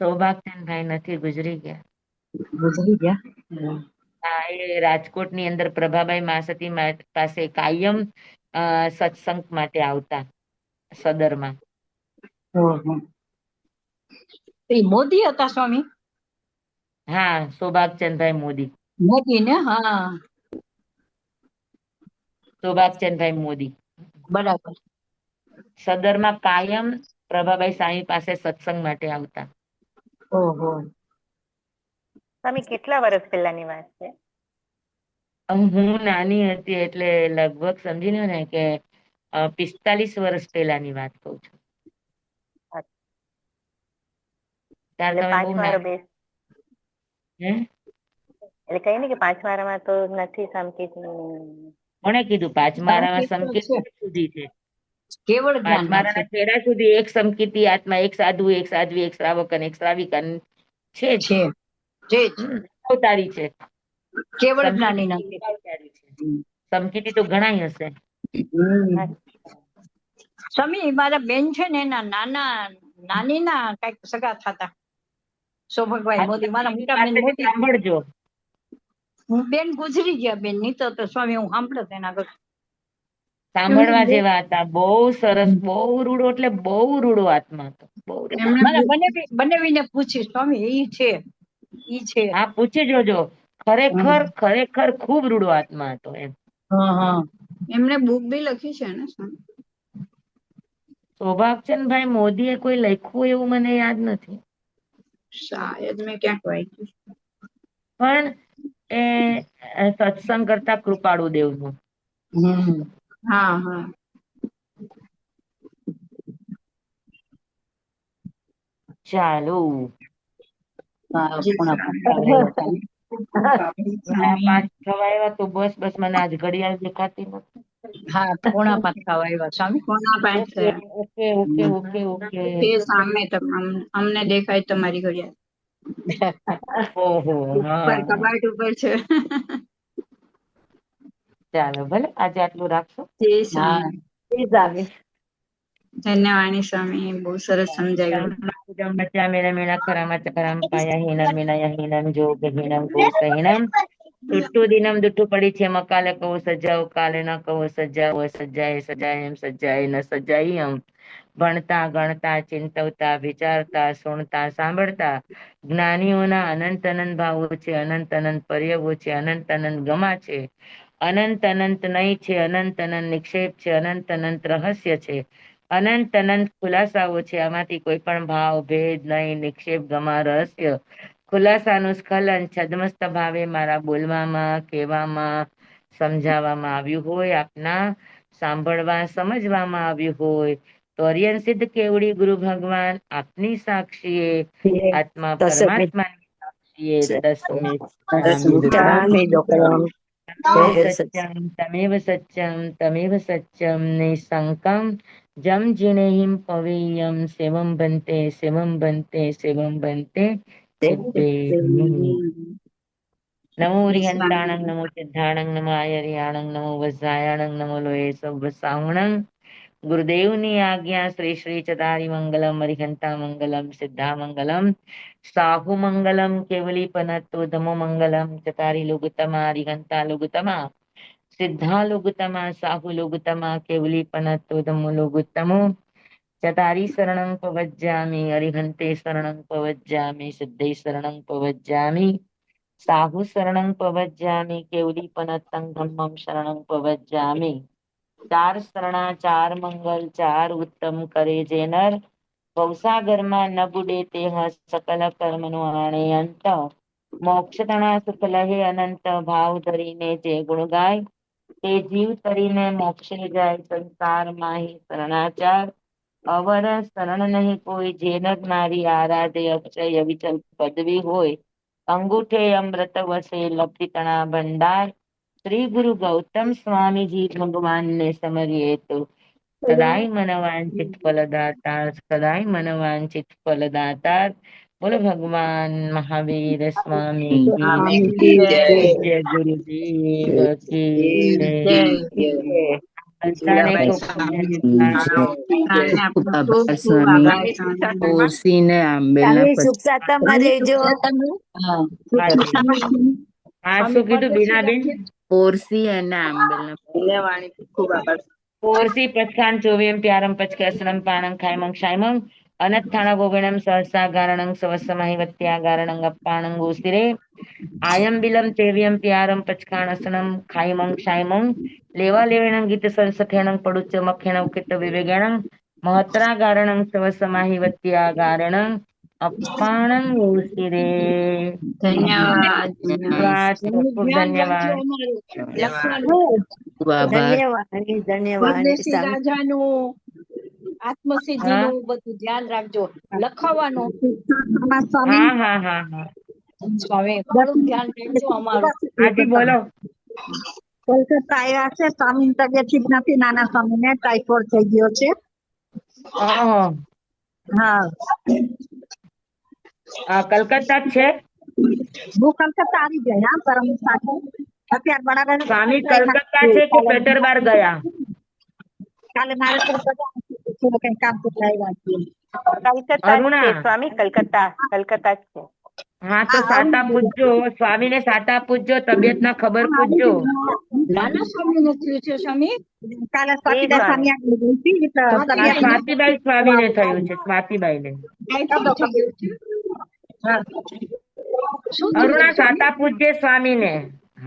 સૌભાગ્યભાઈ નથી, ગુજરી ગયા. ગુજરી ગયા. હા, એ રાજકોટની અંદર પ્રભાબાઈ માસતી પાસે કાયમ સત્સંગ માટે આવતા, સદરમાં. ઓહો. એ મોદી હતા સ્વામી? હા, સૌભાગચંદભાઈ મોદી. મોદી ને? હા, સૌભાગચંદભાઈ મોદી બરાબર. સદરમાં કાયમ પ્રભાબાઈ સ્વામી પાસે સત્સંગ માટે આવતા. ઓહો. સ્વામી, કેટલા વર્ષ પહેલાની વાત છે? હું નાની હતી એટલે લગભગ સમજી લો ને કે 45 વર્ષ પહેલાની વાત કહું છું. ત્યારે એટલે તમે બહુ 5 વારો નાના. બેસ, હે? એટલે કઈ ને કે 5 વારામાં તો નથી સમકીત. કોણે કીધું? 5 માળામાં સંકેત સંકેત છે, સુધી છે. કેવળ 5 જ્ઞાનના છે. માળાના છેડા સુધી એક સમકીતી આત્મા, એક સાધુ, એક સાધ્વી, એક શ્રાવક અને એક શ્રાવિકા છે જ. છે જ અવતારી છે. કેવળ જ્ઞાની સમકીતી નથી. એક અવતારી છે. સમકીતી તો ઘણાય હશે. સ્વામી, મારા બેન છે ને એના નાની ના કઈક સગા થતા સૌભાગભાઈ મોદી, મારા મોટા બેન પાસેથી મોદી. સાંભળજો. બેન ગુજરી ગયા બેન, નહીં તો સ્વામી હું સાંભળત એના આગળ. સાંભળવા જેવા હતા. બહુ સરસ, બહુ રૂડો, એટલે બહુ રૂડો આત્મા હતો. બહુ રૂડો. મારા બનેવીને પૂછી સ્વામી, ઈ છે, ઈ છે. હા, પૂછી જોજો. ખરેખર ખરેખર ખૂબ રૂડો આત્મા હતો એમ. હા હા. એમણે બુક બી લખી છે ને સ્વામી? સૌભાગચંદભાઈ મોદીએ કોઈ લખ્યું એવું મને યાદ નથી. શાયદ મેં ક્યાંક વાંચ્યું. પણ એ સત્સંગ કરતા કૃપાળુ દેવનું. હા હા. ચાલો. જી ઘણા 5 થવા આવ્યા તો બસ બસ, મને આજ ઘડિયાળ દેખાતી નથી. હા, 4:45 થવા આવ્યા સ્વામી. કોના પાંચ ઓકે થયા? Okay okay okay okay. તે સામે અમને દેખાય તમારી ઘડિયાળ. ઓહો, ઉપર હા. કબાટ ઉપર છે. ચાલો, ભલે આજે આટલું રાખશો. તે હા. સામે. પ્લીઝ આવે. ધન્યવાદ સ્વામી, બહુ સરસ સમજાવ્યું. હીનમ જોગહીનમ કોશહીનમ તુટ્ટુ દિનમ દુટ્ટુ પડી છે મકાલે કહો સજાઓ કાલે ન કહો સજાઓ સજાએ સજાય એમ સજાય ન સજાઈ એમ ભણતા ગણતા ચિંતવતા વિચારતા સુણતા સાંભળતા જ્ઞાનીઓના અનંત અનંત ભાવો છે, અનંત અનંત પર્યવો છે, અનંત અનંત ગમા છે, અનંત અનંત નય છે, અનંત અનંત નિક્ષેપ છે, અનંત અનંત રહસ્ય છે, અનંત અનંત ખુલાસાઓ છે. આમાંથી કોઈ પણ ભાવ ભેદ નય નિક્ષેપ ગમા રહસ્ય ખુલાસાનું સ્ખલન છદ્મસ્ત ભાવે મારા બોલવામાં કહેવામાં સમજાવવામાં આવ્યું હોય, આપના સાંભળવા સમજવામાં આવ્યું હોય તો અરિયન સિદ્ધ કેવડી ગુરુ ભગવાન આપની સાક્ષીએ આત્મા પરમાત્માની સાક્ષીએ તમેવ સત્યમ તમેવ સત્યમ નિસંકમ જમ જીણેહિમ પવેયમ સેવમ બનતે સેવમ બનતે સેવમ બનતે નમો રિહંતાણંગ નમો સિદ્ધાણંગ નમો આયર્યાણંગ નમો વજ્રાયાણંગ નમો લોહે સૌવસાવણંગ ગુરુદેવની આજ્ઞા શ્રી શ્રી ચદારી મંગલમ અરિહંતા મંગલમ સિદ્ધા મંગલમ સાહુ મંગલમ કેવલી પનતો ધમો મંગલમ ચતારી લુગતમા અરિહંતા લુગતમા સિદ્ધા લુગતમા સાહુ લુગતમા કેવલી પનતો ધમો લુગતમો ચતારી શરણં પવજ્જામિ અરિહંતે શરણં પવજ્જામિ સિદ્ધે શરણં પવજ્જામિ સાહુ શરણં પવજ્જામિ કેવલી પનતં ધમ્મં શરણં પવજ્જામિ. ચાર શરણા ચાર મંગલ ચાર ઉત્તમ કરે જે નર ભવસાગરમાં ન બુડે તે સકલ કર્મનો આણે અંત મોક્ષ તણા સુખ લહે અનંત ભાવ ધરીને જે ગુણ ગાય તે જીવ તરીને મોક્ષે જાય સંસાર માહી શરણાચાર અવર શરણ નહીં કોઈ જે નર નારી આરાધે અક્ષય વિચલ પદવી હોય અંગૂઠે અમૃત વસે લપટી તણા ભંડાર શ્રી ગુરુ ગૌતમ સ્વામીજી ભગવાનને સમરીએ તો સદાય મનવાંચિત ફલદાતાર સદાય મનવાંચિત ફલદાતાર. બોલો ભગવાન મહાવીર સ્વામી કી જય ગુરુદેવ કી જય. બધાને ખૂબ ખૂબ આભાર સ્વામી. ઓરસીને આંબેલના શું કીધું બીનાબેન? ઓરસી અને આંબેલના ઓરસી પચખાન ચોવીમ પ્યારમ પચકેસરમ પાણં ખાયમં ક્ષાયમં અનત્થાણ ગોગણમ સહસા ગારણં સવસમહિ વત્યા ગારણં અપ્પાણં ગોસ્તિરે આયમ બિલમ તેવ્યમ પ્યારમ પચખાણસનમ ખાયમં ક્ષાયમં લેવા લેવેણં ગીત સંસખેણં પડુચ્ચ મખેણ ઉકિત વિવેગણં મહત્રા ગારણં સવસમહિ વત્યા ગારણં અપ્પાણં ગોસ્તિરે. ધન્યવાદ. ખૂબ ધન્યવાદ. ખૂબ આભાર. પરદેશી રાજાનું આત્મસિદ્ધિનું બધું ધ્યાન રાખજો, લખાવાનું હા હા હા હા સ્વામી બહુ ધ્યાન રાખજો અમારું. આજી બોલો. કોલકાતા આવ્યા છે, સ્વામી તબિયત ઠીક નથી, નાના સ્વામી ને ટાઇફોઇડ થઈ ગયો છે. હા કલકત્તા જ છે. હું કલકત્તા આવી ગયા પરમ સાથે. અત્યારે બરાબર સ્વામી કલકત્તા છે કે પેટરબાર ગયા? કાલે મારે કઈ કામ તો આવ્યા છીએ. કલકત્તા જ છે સ્વામી, કલકત્તા જ છે. હા તો સાતા પૂછજો, સ્વામી ને સાતા પૂછજો, તબિયત ના ખબર પૂછજો. નાના સ્વામી ને થયું છે સ્વામી? કાલે સ્વાતિબા સ્વામી આગળ ગઈ હતી, સ્વાતિબાઈ સ્વામી ને થયું છે, સ્વાતિબાઈ ને. અરુણા સાતા પૂછજે સ્વામી ને.